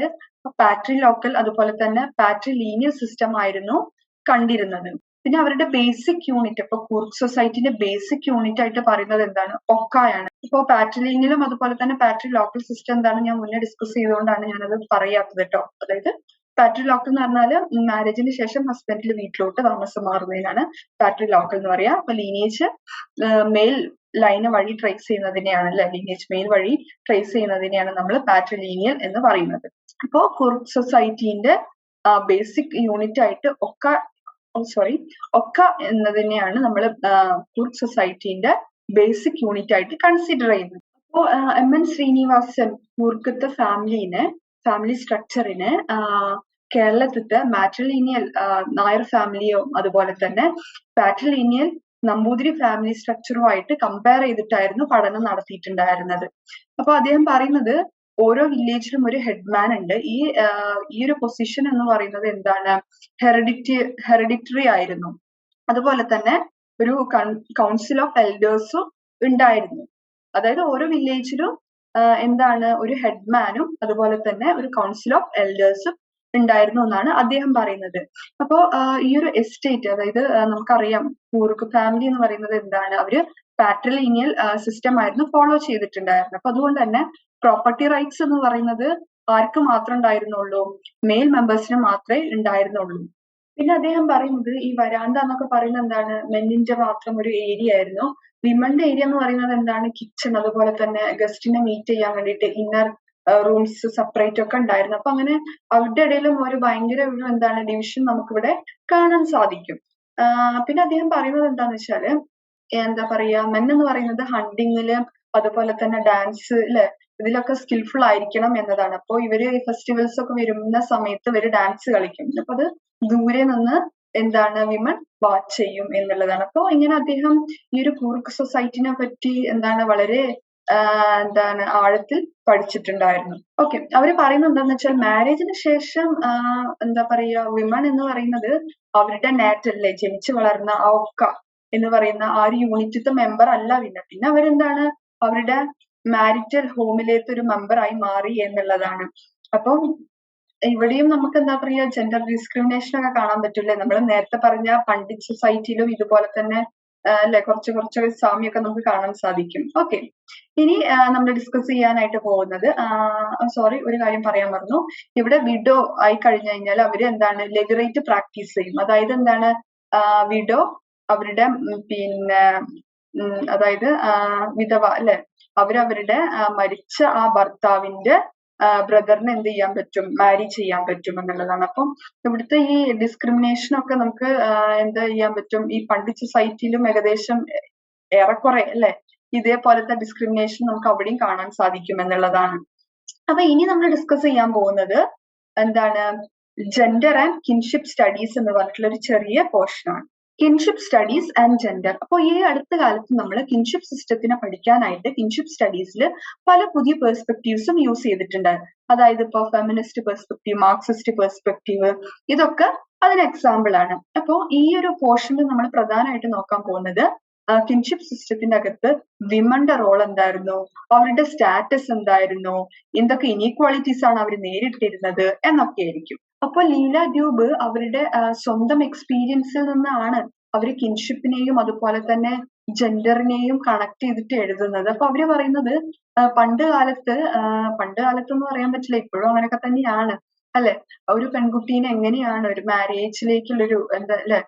പാട്രി ലോക്കൽ അതുപോലെ തന്നെ പാട്രി ലീനിയൽ സിസ്റ്റം ആയിരുന്നു കണ്ടിരുന്നത്. പിന്നെ അവരുടെ ബേസിക് യൂണിറ്റ്, ഇപ്പൊ കൂർഗ് സൊസൈറ്റിന്റെ ബേസിക് യൂണിറ്റ് ആയിട്ട് പറയുന്നത് എന്താണ്? ഒക്കായാണ്. ഇപ്പൊ പാട്രിലീനിയലും അതുപോലെ തന്നെ പാട്രി ലോക്കൽ സിസ്റ്റം എന്താണ് ഞാൻ മുന്നേ ഡിസ്കസ് ചെയ്തുകൊണ്ടാണ് ഞാനത് പറയാത്തത് കേട്ടോ. അതായത് പാട്രി ലോക്കൽ എന്ന് പറഞ്ഞാൽ മാരേജിന് ശേഷം ഹസ്ബൻഡിൽ വീട്ടിലോട്ട് താമസം മാറുന്നതിനാണ് പാട്രി ലോക്കൽ എന്ന് പറയാ. അപ്പൊ ലീനേജ് മെയിൽ ലൈന് വഴി ട്രേസ് ചെയ്യുന്നതിനെയാണ് അല്ലെ, ലീനേജ് മെയിൽ വഴി ട്രേസ് ചെയ്യുന്നതിനെയാണ് നമ്മൾ പാട്രിലീനിയൽ എന്ന് പറയുന്നത്. അപ്പോ കൂർഗ് സൊസൈറ്റിന്റെ ബേസിക് യൂണിറ്റ് ആയിട്ട് ഒക്ക എന്നതിനെയാണ് നമ്മൾ കൂർഗ് സൊസൈറ്റിന്റെ ബേസിക് യൂണിറ്റ് ആയിട്ട് കൺസിഡർ ചെയ്യുന്നത്. അപ്പോ എം.എൻ. ശ്രീനിവാസൻ കൂർഗത്തെ ഫാമിലി സ്ട്രക്ചറിനെ കേരളത്തിലത്തെ മാട്രിലീനിയൽ നായർ ഫാമിലിയോ അതുപോലെ തന്നെ പാട്രിലീനിയൽ നമ്പൂതിരി ഫാമിലി സ്ട്രക്ചറുമായിട്ട് കമ്പയർ ചെയ്തിട്ടായിരുന്നു പഠനം നടത്തിയിട്ടുണ്ടായിരുന്നത്. അപ്പൊ അദ്ദേഹം പറയുന്നത് ഓരോ വില്ലേജിലും ഒരു ഹെഡ്മാൻ ഉണ്ട്. ഈ ഒരു പൊസിഷൻ എന്ന് പറയുന്നത് എന്താണ്? ഹെറിഡിറ്ററി ആയിരുന്നു. അതുപോലെ തന്നെ ഒരു കൗൺസിൽ ഓഫ് എൽഡേഴ്സും ഉണ്ടായിരുന്നു. അതായത് ഓരോ വില്ലേജിലും എന്താണ് ഒരു ഹെഡ്മാനും അതുപോലെ തന്നെ ഒരു കൗൺസിൽ ഓഫ് എൽഡേഴ്സും ഉണ്ടായിരുന്നു എന്നാണ് അദ്ദേഹം പറയുന്നത്. അപ്പോ ഈ ഒരു എസ്റ്റേറ്റ്, അതായത് നമുക്കറിയാം കൂർഗ് ഫാമിലി എന്ന് പറയുന്നത് എന്താണ്? അവര് പാട്രിലീനിയൽ സിസ്റ്റം ആയിരുന്നു ഫോളോ ചെയ്തിട്ടുണ്ടായിരുന്നത്. അപ്പൊ അതുകൊണ്ട് തന്നെ പ്രോപ്പർട്ടി റൈറ്റ്സ് എന്ന് പറയുന്നത് ആർക്ക് മാത്രം ഉണ്ടായിരുന്നുള്ളൂ? മെയിൽ മെമ്പേഴ്സിന് മാത്രമേ ഉണ്ടായിരുന്നുള്ളൂ. പിന്നെ അദ്ദേഹം പറയുന്നത് ഈ വരാന്ത എന്നൊക്കെ പറയുന്നത് എന്താണ്? മെന്നിന്റെ മാത്രം ഒരു ഏരിയ ആയിരുന്നു. വിമന്റെ ഏരിയ എന്ന് പറയുന്നത് എന്താണ്? കിച്ചൺ, അതുപോലെ തന്നെ ഗസ്റ്റിനെ മീറ്റ് ചെയ്യാൻ വേണ്ടിയിട്ട് ഇന്നർ റൂംസ് സെപ്പറേറ്റ് ഒക്കെ ഉണ്ടായിരുന്നു. അപ്പൊ അങ്ങനെ അവരുടെ ഇടയിലും ഒരു ഭയങ്കര ഒരു എന്താണ് ഡിവിഷൻ നമുക്കിവിടെ കാണാൻ സാധിക്കും. പിന്നെ അദ്ദേഹം പറയുന്നത് എന്താന്ന് വെച്ചാല് എന്താ പറയാ, മെൻ എന്ന് പറയുന്നത് ഹണ്ടിങ്ങില് അതുപോലെ തന്നെ ഡാൻസ് അല്ലെ ഇതിലൊക്കെ സ്കിൽഫുൾ ആയിരിക്കണം എന്നതാണ്. അപ്പൊ ഇവര് ഫെസ്റ്റിവൽസ് ഒക്കെ വരുന്ന സമയത്ത് ഇവര് ഡാൻസ് കളിക്കും. അപ്പൊ അത് ദൂരെ നിന്ന് എന്താണ് വിമൻ വാച്ച് ചെയ്യും എന്നുള്ളതാണ്. അപ്പൊ ഇങ്ങനെ അദ്ദേഹം ഈ ഒരു കൂർഗ് സൊസൈറ്റിനെ പറ്റി എന്താണ് വളരെ എന്താണ് ആഴത്തിൽ പഠിച്ചിട്ടുണ്ടായിരുന്നു. ഓക്കെ, അവര് പറയുന്നത് എന്താന്ന് വെച്ചാൽ മാരേജിന് ശേഷം എന്താ പറയാ വിമൻ എന്ന് പറയുന്നത് അവരുടെ നാറ്റല്ലേ ജനിച്ചു വളർന്ന ആ ഒക്ക എന്ന് പറയുന്ന ആ ഒരു യൂണിറ്റിത്തെ മെമ്പർ അല്ല. പിന്നെ അവരെന്താണ് അവരുടെ മാരിറ്റൽ ഹോമിലേക്ക് ഒരു മെമ്പർ ആയി മാറി എന്നുള്ളതാണ്. അപ്പം ഇവിടെയും നമുക്ക് എന്താ പറയാ ജെൻഡർ ഡിസ്ക്രിമിനേഷൻ ഒക്കെ കാണാൻ പറ്റൂലേ? നമ്മൾ നേരത്തെ പറഞ്ഞ പണ്ഡിറ്റ് സൊസൈറ്റിയിലും ഇതുപോലെ തന്നെ അല്ലെ കുറച്ച് സാമ്യമൊക്കെ നമുക്ക് കാണാൻ സാധിക്കും. ഓക്കെ, ഇനി നമ്മൾ ഡിസ്കസ് ചെയ്യാനായിട്ട് പോകുന്നത് ഒരു കാര്യം പറയാൻ മറന്നു. ഇവിടെ വിഡോ ആയി കഴിഞ്ഞു കഴിഞ്ഞാൽ അവര് എന്താണ് ലെഗറേറ്റ് പ്രാക്ടീസ് ചെയ്യും. അതായത് എന്താണ് വിഡോ അവരുടെ പിന്നെ അതായത് വിധവ അല്ലെ അവരവരുടെ മരിച്ച ആ ഭർത്താവിന്റെ ബ്രദറിന് എന്ത് ചെയ്യാൻ പറ്റും? മാരി ചെയ്യാൻ പറ്റും എന്നുള്ളതാണ്. അപ്പം ഇവിടുത്തെ ഈ ഡിസ്ക്രിമിനേഷൻ ഒക്കെ നമുക്ക് എന്താ ചെയ്യാൻ പറ്റും? ഈ പണ്ഡിറ്റ് സൊസൈറ്റിയിലും ഏകദേശം ഏറെക്കുറെ അല്ലെ ഇതേപോലത്തെ ഡിസ്ക്രിമിനേഷൻ നമുക്ക് അവിടെയും കാണാൻ സാധിക്കും എന്നുള്ളതാണ്. അപ്പൊ ഇനി നമ്മൾ ഡിസ്കസ് ചെയ്യാൻ പോകുന്നത് എന്താണ്, ജെൻഡർ ആൻഡ് കിൻഷിപ്പ് സ്റ്റഡീസ് എന്ന് പറഞ്ഞിട്ടുള്ള ഒരു ചെറിയ പോർഷൻ ആണ്. Kinship studies and gender. അപ്പോൾ ഈ അടുത്ത കാലത്ത് നമ്മൾ കിൻഷിപ്പ് സിസ്റ്റത്തിനെ പഠിക്കാനായിട്ട് കിൻഷിപ്പ് സ്റ്റഡീസിൽ പല പുതിയ പെർസ്പെക്റ്റീവ്സും യൂസ് ചെയ്തിട്ടുണ്ട്. അതായത് ഇപ്പോൾ ഫെമിനിസ്റ്റ് പെർസ്പെക്റ്റീവ്, മാർക്സിസ്റ്റ് പെർസ്പെക്റ്റീവ്, ഇതൊക്കെ അതിന് എക്സാമ്പിൾ ആണ്. അപ്പോൾ ഈ ഒരു പോർഷനിൽ നമ്മൾ പ്രധാനമായിട്ട് നോക്കാൻ പോകുന്നത് കിൻഷിപ്പ് സിസ്റ്റത്തിന്റെ അകത്ത് വിമന്റെ റോൾ എന്തായിരുന്നു, അവരുടെ സ്റ്റാറ്റസ് എന്തായിരുന്നു, എന്തൊക്കെ ഇനീക്വാളിറ്റീസ് ആണ് അവർ നേരിട്ടിരുന്നത് എന്നൊക്കെ ആയിരിക്കും. അപ്പൊ ലീല ഡ്യൂബ് അവരുടെ സ്വന്തം എക്സ്പീരിയൻസിൽ നിന്നാണ് അവര് കിൻഷിപ്പിനെയും അതുപോലെ തന്നെ ജെൻഡറിനെയും കണക്ട് ചെയ്തിട്ട് എഴുതുന്നത്. അപ്പൊ അവര് പറയുന്നത് പണ്ട് കാലത്ത് എന്ന് പറയാൻ പറ്റില്ല, ഇപ്പോഴും അങ്ങനെയൊക്കെ തന്നെയാണ് അല്ലെ, ഒരു പെൺകുട്ടീനെ എങ്ങനെയാണ് ഒരു മാരേജിലേക്കുള്ളൊരു എന്താ അല്ലെ,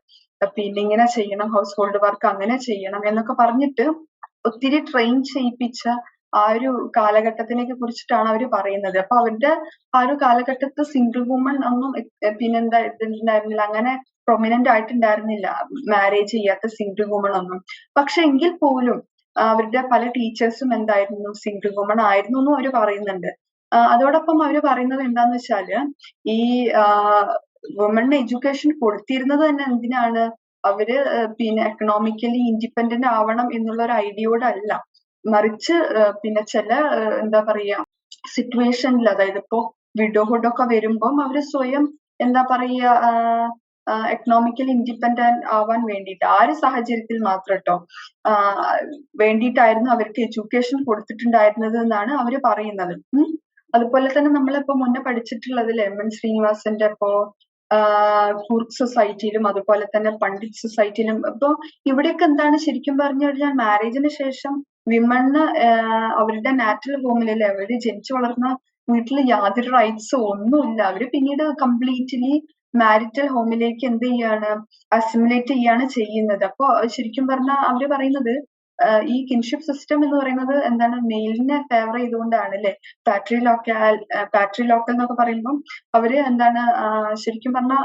പിന്നെ ഇങ്ങനെ ചെയ്യണം, ഹൗസ് ഹോൾഡ് വർക്ക് അങ്ങനെ ചെയ്യണം എന്നൊക്കെ പറഞ്ഞിട്ട് ഒത്തിരി ട്രെയിൻ ചെയ്യിപ്പിച്ച ആ ഒരു കാലഘട്ടത്തിനെ കുറിച്ചിട്ടാണ് അവർ പറയുന്നത്. അപ്പൊ അവരുടെ ആ ഒരു കാലഘട്ടത്ത് സിംഗിൾ വുമൺ ഒന്നും പിന്നെന്താ ഇതുണ്ടായിരുന്നില്ല, അങ്ങനെ പ്രൊമിനന്റ് ആയിട്ടുണ്ടായിരുന്നില്ല മാരേജ് ചെയ്യാത്ത സിംഗിൾ വുമൺ ഒന്നും. പക്ഷെ എങ്കിൽ പോലും അവരുടെ പല ടീച്ചേഴ്സും എന്തായിരുന്നു, സിംഗിൾ വുമൺ ആയിരുന്നു എന്നും അവർ പറയുന്നുണ്ട്. അതോടൊപ്പം അവർ പറയുന്നത് എന്താന്ന് വെച്ചാല് ഈ വുമണിന് എഡ്യൂക്കേഷൻ കൊടുത്തിരുന്നത് തന്നെ എന്തിനാണ്, അവര് പിന്നെ എക്കണോമിക്കലി ഇൻഡിപെൻഡന്റ് ആവണം എന്നുള്ള ഒരു ഐഡിയോടല്ല, മറിച്ച് പിന്നെ ചില എന്താ പറയാ സിറ്റുവേഷനിൽ, അതായത് ഇപ്പോ വിഡോഹുഡ് ഒക്കെ വരുമ്പം അവര് സ്വയം എന്താ പറയാ എക്കണോമിക്കലി ഇൻഡിപെൻഡന്റ് ആവാൻ വേണ്ടിയിട്ട് ആ ഒരു സാഹചര്യത്തിൽ മാത്രം കേട്ടോ വേണ്ടിയിട്ടായിരുന്നു അവർക്ക് എഡ്യൂക്കേഷൻ കൊടുത്തിട്ടുണ്ടായിരുന്നത് എന്നാണ് അവര് പറയുന്നത്. അതുപോലെ തന്നെ നമ്മളിപ്പോ മുന്നേ പഠിച്ചിട്ടുള്ളതിൽ എം.എൻ. ശ്രീനിവാസന്റെ ഇപ്പോ കൂർഗ് സൊസൈറ്റിയിലും അതുപോലെ തന്നെ പണ്ഡിറ്റ് സൊസൈറ്റിയിലും, അപ്പൊ ഇവിടെയൊക്കെ എന്താണ് ശരിക്കും പറഞ്ഞു കഴിഞ്ഞാൽ മാരേജിന് ശേഷം വിമണ് അവരുടെ നാച്ചുറൽ ഹോമിലല്ലേ, അവര് ജനിച്ചു വളർന്ന വീട്ടിൽ യാതൊരു റൈറ്റ്സും ഒന്നുമില്ല. അവര് പിന്നീട് കംപ്ലീറ്റ്ലി മാരിറ്റൽ ഹോമിലേക്ക് എന്ത് ചെയ്യാണ്, അസിമുലേറ്റ് ചെയ്യാണ് ചെയ്യുന്നത്. അപ്പൊ ശരിക്കും പറഞ്ഞാൽ അവര് പറയുന്നത് ഈ കിൻഷിപ്പ് സിസ്റ്റം എന്ന് പറയുന്നത് എന്താണ്, മെയിലിനെ ഫേവർ ചെയ്തുകൊണ്ടാണ് അല്ലെ, പാട്രിലോക്കൽ എന്നൊക്കെ പറയുമ്പോൾ അവര് എന്താണ് ശരിക്കും പറഞ്ഞാൽ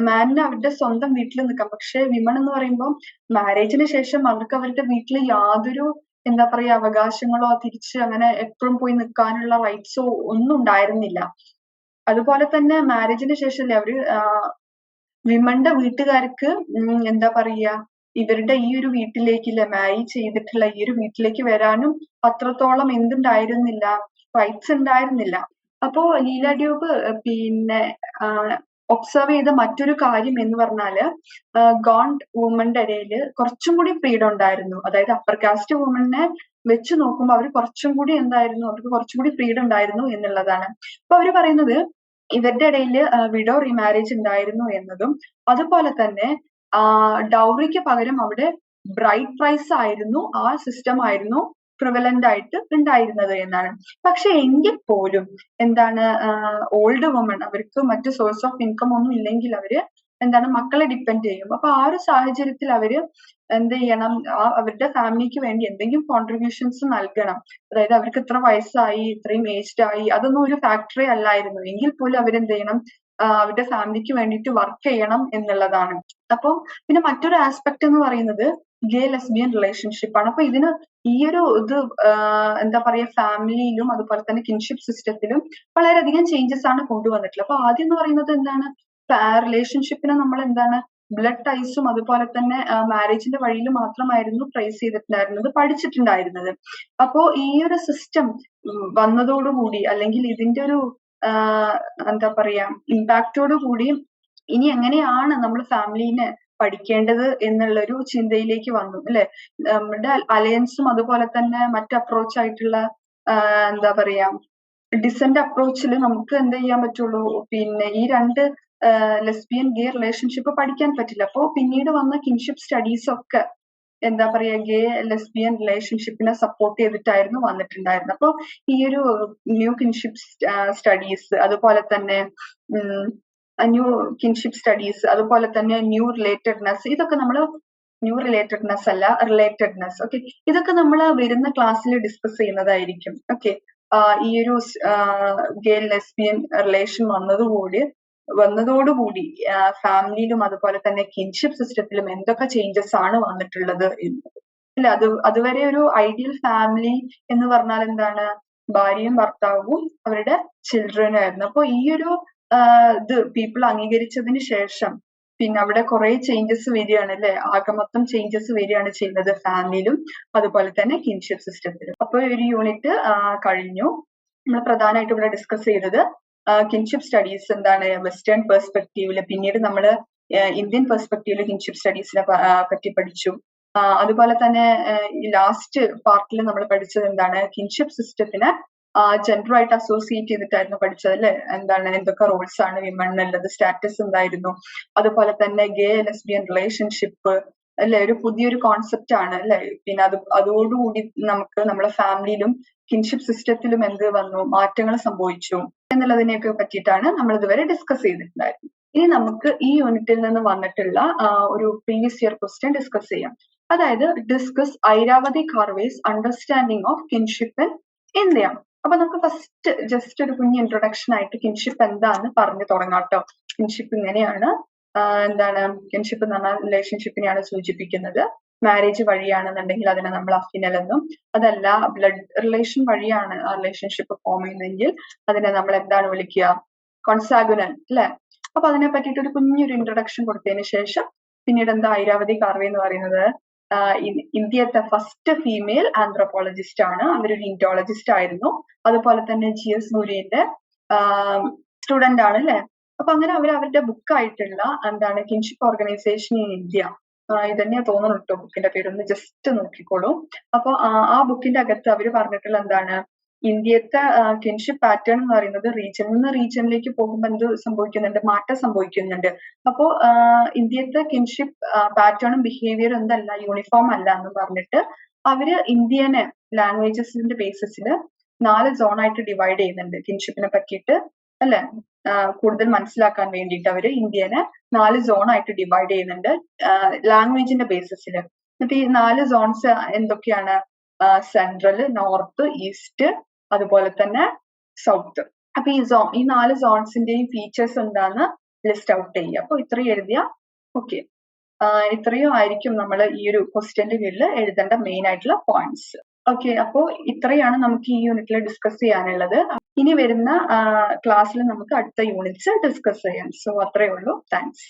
മാനിന് അവരുടെ സ്വന്തം വീട്ടിൽ നിൽക്കാം. പക്ഷെ വിമൺ എന്ന് പറയുമ്പോൾ മാരേജിന് ശേഷം അവർക്ക് അവരുടെ വീട്ടിൽ യാതൊരു എന്താ പറയാ അവകാശങ്ങളോ തിരിച്ച് അങ്ങനെ എപ്പോഴും പോയി നിൽക്കാനുള്ള റൈറ്റ്സോ ഒന്നും ഉണ്ടായിരുന്നില്ല. അതുപോലെ തന്നെ മാരേജിന് ശേഷമല്ലേ അവര് വിമന്റെ വീട്ടുകാർക്ക് എന്താ പറയാ ഇവരുടെ ഈ ഒരു വീട്ടിലേക്ക് മാരി ചെയ്തിട്ടുള്ള ഈ ഒരു വീട്ടിലേക്ക് വരാനും അത്രത്തോളം എന്തുണ്ടായിരുന്നില്ല, റൈറ്റ്സ് ഉണ്ടായിരുന്നില്ല. അപ്പോ ലീല ഡ്യൂബ് പിന്നെ ഒബ്സർവ് ചെയ്ത മറ്റൊരു കാര്യം എന്ന് പറഞ്ഞാല് ഗോണ്ട് വുമന്റെ ഇടയിൽ കുറച്ചും കൂടി ഫ്രീഡം ഉണ്ടായിരുന്നു. അതായത് അപ്പർ കാസ്റ്റ് വുമനെ വെച്ച് നോക്കുമ്പോൾ അവർ കുറച്ചും കൂടി എന്തായിരുന്നു, അവർക്ക് കുറച്ചും കൂടി ഫ്രീഡം ഉണ്ടായിരുന്നു എന്നുള്ളതാണ്. അപ്പൊ അവര് പറയുന്നത് ഇവരുടെ ഇടയിൽ വിഡോ റീമാരേജ് ഉണ്ടായിരുന്നു എന്നതും അതുപോലെ തന്നെ ഡൗറിക്ക് പകരം അവിടെ ബ്രൈഡ് പ്രൈസ് ആയിരുന്നു, ആ സിസ്റ്റം ആയിരുന്നു പ്രിവലന്റ് ആയിട്ട് ഉണ്ടായിരുന്നത് എന്നാണ്. പക്ഷെ എങ്കിൽ പോലും എന്താണ് ഓൾഡ് വുമൺ അവർക്ക് മറ്റു സോഴ്സ് ഓഫ് ഇൻകം ഒന്നും ഇല്ലെങ്കിൽ അവര് എന്താണ് മക്കളെ ഡിപ്പെൻഡ് ചെയ്യും. അപ്പൊ ആ ഒരു സാഹചര്യത്തിൽ അവര് എന്ത് ചെയ്യണം, അവരുടെ ഫാമിലിക്ക് വേണ്ടി എന്തെങ്കിലും കോൺട്രിബ്യൂഷൻസ് നൽകണം. അതായത് അവർക്ക് ഇത്ര വയസ്സായി, ഇത്രയും ഏജ്ഡ് ആയി, അതൊന്നും ഒരു ഫാക്ടറി അല്ലായിരുന്നു. എങ്കിൽ പോലും അവരെന്ത് ചെയ്യണം, അവരുടെ ഫാമിലിക്ക് വേണ്ടിയിട്ട് വർക്ക് ചെയ്യണം എന്നുള്ളതാണ്. അപ്പൊ പിന്നെ മറ്റൊരു ആസ്പെക്ട് എന്ന് പറയുന്നത് ഗേ ലെസ്ബിയൻ റിലേഷൻഷിപ്പ് ആണ്. അപ്പൊ ഇതിന് ഈ ഒരു ഇത് എന്താ പറയാ ഫാമിലിയിലും അതുപോലെ തന്നെ കിൻഷിപ്പ് സിസ്റ്റത്തിലും വളരെയധികം ചേഞ്ചസ് ആണ് കൊണ്ടുവന്നിട്ടുള്ളത്. അപ്പൊ ആദ്യം എന്ന് പറയുന്നത് എന്താണ്, റിലേഷൻഷിപ്പിനെ നമ്മൾ എന്താണ് ബ്ലഡ് ടൈസും അതുപോലെ തന്നെ മാരേജിന്റെ വഴിയിൽ മാത്രമായിരുന്നു ട്രേസ് ചെയ്തിട്ടുണ്ടായിരുന്നത്, പഠിച്ചിട്ടുണ്ടായിരുന്നത്. അപ്പോ ഈ ഒരു സിസ്റ്റം വന്നതോടുകൂടി അല്ലെങ്കിൽ ഇതിന്റെ ഒരു എന്താ പറയാ ഇമ്പാക്റ്റോട് കൂടി ഇനി എങ്ങനെയാണ് നമ്മൾ ഫാമിലിനെ പഠിക്കേണ്ടത് എന്നുള്ളൊരു ചിന്തയിലേക്ക് വന്നു അല്ലെ. നമ്മുടെ അലയൻസും അതുപോലെ തന്നെ മറ്റ് അപ്രോച്ച് ആയിട്ടുള്ള എന്താ പറയാ ഡിസെന്റ് അപ്രോച്ചിൽ നമുക്ക് എന്ത് ചെയ്യാൻ പറ്റുള്ളൂ, പിന്നെ ഈ രണ്ട് ലെസ്ബിയൻ ഗേ റിലേഷൻഷിപ്പ് പഠിക്കാൻ പറ്റില്ല. അപ്പോ പിന്നീട് വന്ന കിൻഷിപ്പ് സ്റ്റഡീസ് ഒക്കെ എന്താ പറയാ ഗേ ലെസ്ബിയൻ റിലേഷൻഷിപ്പിനെ സപ്പോർട്ട് ചെയ്തിട്ടായിരുന്നു വന്നിട്ടുണ്ടായിരുന്നത്. അപ്പോൾ ഈ ഒരു ന്യൂ കിൻഷിപ്പ് സ്റ്റഡീസ് അതുപോലെ തന്നെ ന്യൂ കിൻഷിപ്പ് സ്റ്റഡീസ് അതുപോലെ തന്നെ ന്യൂ റിലേറ്റഡ്നെസ്, ഇതൊക്കെ നമ്മൾ ന്യൂ റിലേറ്റഡ്നെസ് അല്ല റിലേറ്റഡ്നെസ്, ഓക്കെ, ഇതൊക്കെ നമ്മൾ വരുന്ന ക്ലാസ്സിൽ ഡിസ്കസ് ചെയ്യുന്നതായിരിക്കും. ഓക്കെ, ഈ ഒരു ഗേ ലെസ്ബിയൻ റിലേഷൻ വന്നതോടുകൂടി ഫാമിലിയിലും അതുപോലെ തന്നെ കിൻഷിപ്പ് സിസ്റ്റത്തിലും എന്തൊക്കെ ചേഞ്ചസ് ആണ് വന്നിട്ടുള്ളത് എന്നത്. അല്ല, അതുവരെ ഒരു ഐഡിയൽ ഫാമിലി എന്ന് പറഞ്ഞാൽ എന്താണ്, ഭാര്യയും ഭർത്താവും അവരുടെ ചിൽഡ്രനും ആയിരുന്നു. അപ്പൊ ഈ ഒരു ഇത് പീപ്പിൾ അംഗീകരിച്ചതിന് ശേഷം പിന്നെ അവിടെ കുറെ ചേഞ്ചസ് വരികയാണ് അല്ലെ, ആകെ മൊത്തം ചേഞ്ചസ് വരികയാണ് ചെയ്യുന്നത് ഫാമിലിയിലും അതുപോലെ തന്നെ കിൻഷിപ്പ് സിസ്റ്റത്തിലും. അപ്പൊ ഒരു യൂണിറ്റ് കഴിഞ്ഞു. നമ്മൾ പ്രധാനമായിട്ട് ഇവിടെ ഡിസ്കസ് ചെയ്തത് കിൻഷിപ്പ് സ്റ്റഡീസ് എന്താണ് വെസ്റ്റേൺ പെർസ്പെക്റ്റീവില്, പിന്നീട് നമ്മൾ ഇന്ത്യൻ പെർസ്പെക്റ്റീവില് കിൻഷിപ്പ് സ്റ്റഡീസിനെ പറ്റി പഠിച്ചു. അതുപോലെ തന്നെ ഈ ലാസ്റ്റ് പാർട്ടിൽ നമ്മൾ പഠിച്ചത് എന്താണ്, കിൻഷിപ്പ് സിസ്റ്റത്തിനെ ജെൻഡറുമായിട്ട് അസോസിയേറ്റ് ചെയ്തിട്ടായിരുന്നു പഠിച്ചത് അല്ലെ. എന്താണ്, എന്തൊക്കെ റോൾസ് ആണ് വിമണിനുള്ളത്, സ്റ്റാറ്റസ് എന്തായിരുന്നു, അതുപോലെ തന്നെ ഗേ ലെസ്ബിയൻ റിലേഷൻഷിപ്പ് അല്ലെ, ഒരു പുതിയൊരു കോൺസെപ്റ്റ് ആണ് അല്ലെ. പിന്നെ അതോടുകൂടി നമുക്ക് നമ്മളെ ഫാമിലിയിലും കിൻഷിപ്പ് സിസ്റ്റത്തിലും എന്ത് വന്നു, മാറ്റങ്ങൾ സംഭവിച്ചു എന്നുള്ളതിനെയൊക്കെ പറ്റിയിട്ടാണ് നമ്മൾ ഇതുവരെ ഡിസ്കസ് ചെയ്തിട്ടുണ്ടായിരുന്നത്. ഇനി നമുക്ക് ഈ യൂണിറ്റിൽ നിന്ന് വന്നിട്ടുള്ള ഒരു പ്രീവിയസ് ഇയർ ക്വസ്റ്റ്യൻ ഡിസ്കസ് ചെയ്യാം. അതായത് discuss Irawati Karve's understanding of kinship in India. അപ്പൊ നമുക്ക് ഫസ്റ്റ് ജസ്റ്റ് ഒരു കുഞ്ഞ് ഇൻട്രൊഡക്ഷൻ ആയിട്ട് കിൻഷിപ്പ് എന്താന്ന് പറഞ്ഞു തുടങ്ങാം കേട്ടോ. കിൻഷിപ്പ് ഇങ്ങനെയാണ്, എന്താണ് കിൻഷിപ്പ് എന്ന് പറഞ്ഞാൽ റിലേഷൻഷിപ്പിനെയാണ് സൂചിപ്പിക്കുന്നത്. മാരേജ് വഴിയാണെന്നുണ്ടെങ്കിൽ അതിനെ നമ്മൾ അഫിനൽ എന്നും, അതല്ല ബ്ലഡ് റിലേഷൻ വഴിയാണ് ആ റിലേഷൻഷിപ്പ് ഫോം ചെയ്യുന്നതെങ്കിൽ അതിനെ നമ്മൾ എന്താണ് വിളിക്കുക, കോൺസാഗുനൽ അല്ലെ. അപ്പൊ അതിനെ പറ്റിയിട്ട് ഒരു കുഞ്ഞൊരു ഇൻട്രൊഡക്ഷൻ കൊടുത്തതിന് ശേഷം പിന്നീട് എന്താ, ഐരാവതി കാർവേ എന്ന് പറയുന്നത് ഇന്ത്യത്തെ ഫസ്റ്റ് ഫീമെയിൽ ആന്ത്രോപോളജിസ്റ്റ് ആണ്. അവരൊരു ഇൻഡോളജിസ്റ്റ് ആയിരുന്നു. അതുപോലെ തന്നെ GS ഗുരുവിന്റെ സ്റ്റുഡന്റ് ആണ് അല്ലെ. അപ്പൊ അങ്ങനെ അവരുടെ ബുക്കായിട്ടുള്ള എന്താണ് കിൻഷിപ്പ് ഓർഗനൈസേഷൻ ഇൻ ഇന്ത്യ, ഇതന്നെയാ തോന്നുന്നു കേട്ടോ ബുക്കിന്റെ പേരൊന്ന് ജസ്റ്റ് നോക്കിക്കോളൂ. അപ്പൊ ആ ബുക്കിന്റെ അകത്ത് അവര് പറഞ്ഞിട്ടുള്ള എന്താണ്, ഇന്ത്യത്തെ കിൻഷിപ്പ് പാറ്റേൺ എന്ന് പറയുന്നത് റീജിയനിൽ നിന്ന് റീജിയനിലേക്ക് പോകുമ്പോൾ എന്ത് സംഭവിക്കുന്നുണ്ട്, മാറ്റം സംഭവിക്കുന്നുണ്ട്. അപ്പോ ഇന്ത്യത്തെ കിൻഷിപ്പ് പാറ്റേണും ബിഹേവിയറും എന്തല്ല, യൂണിഫോം അല്ല എന്ന് പറഞ്ഞിട്ട് അവര് ഇന്ത്യനെ ലാംഗ്വേജസിന്റെ ബേസിസിൽ 4 സോണായിട്ട് ഡിവൈഡ് ചെയ്യുന്നുണ്ട് കിൻഷിപ്പിനെ പറ്റിയിട്ട് അല്ലെ. കൂടുതൽ മനസ്സിലാക്കാൻ വേണ്ടിയിട്ട് അവര് ഇന്ത്യനെ 4 സോണായിട്ട് ഡിവൈഡ് ചെയ്യുന്നുണ്ട് ലാംഗ്വേജിന്റെ ബേസിസിൽ. എന്നിട്ട് ഈ 4 സോൺസ് എന്തൊക്കെയാണ്, സെൻട്രൽ, നോർത്ത്, ഈസ്റ്റ്, അതുപോലെ തന്നെ സൗത്ത്. അപ്പൊ ഈ 4 സോൺസിന്റെയും ഫീച്ചേഴ്സ് എന്താന്ന് ലിസ്റ്റ് ഔട്ട് ചെയ്യുക. അപ്പൊ ഇത്രയും എഴുതിയ ഓക്കെ. ഇത്രയും ആയിരിക്കും നമ്മൾ ഈ ഒരു ക്വസ്റ്റ്യന്റെ കീഴിൽ എഴുതേണ്ട മെയിൻ ആയിട്ടുള്ള പോയിന്റ്സ്. ഓക്കെ, അപ്പോ ഇത്രയാണ് നമുക്ക് ഈ യൂണിറ്റിൽ ഡിസ്കസ് ചെയ്യാനുള്ളത്. ഇനി വരുന്ന ക്ലാസ്സിൽ നമുക്ക് അടുത്ത യൂണിറ്റ്സ് ഡിസ്കസ് ചെയ്യാം. സോ അത്രയേ ഉള്ളൂ. താങ്ക്സ്.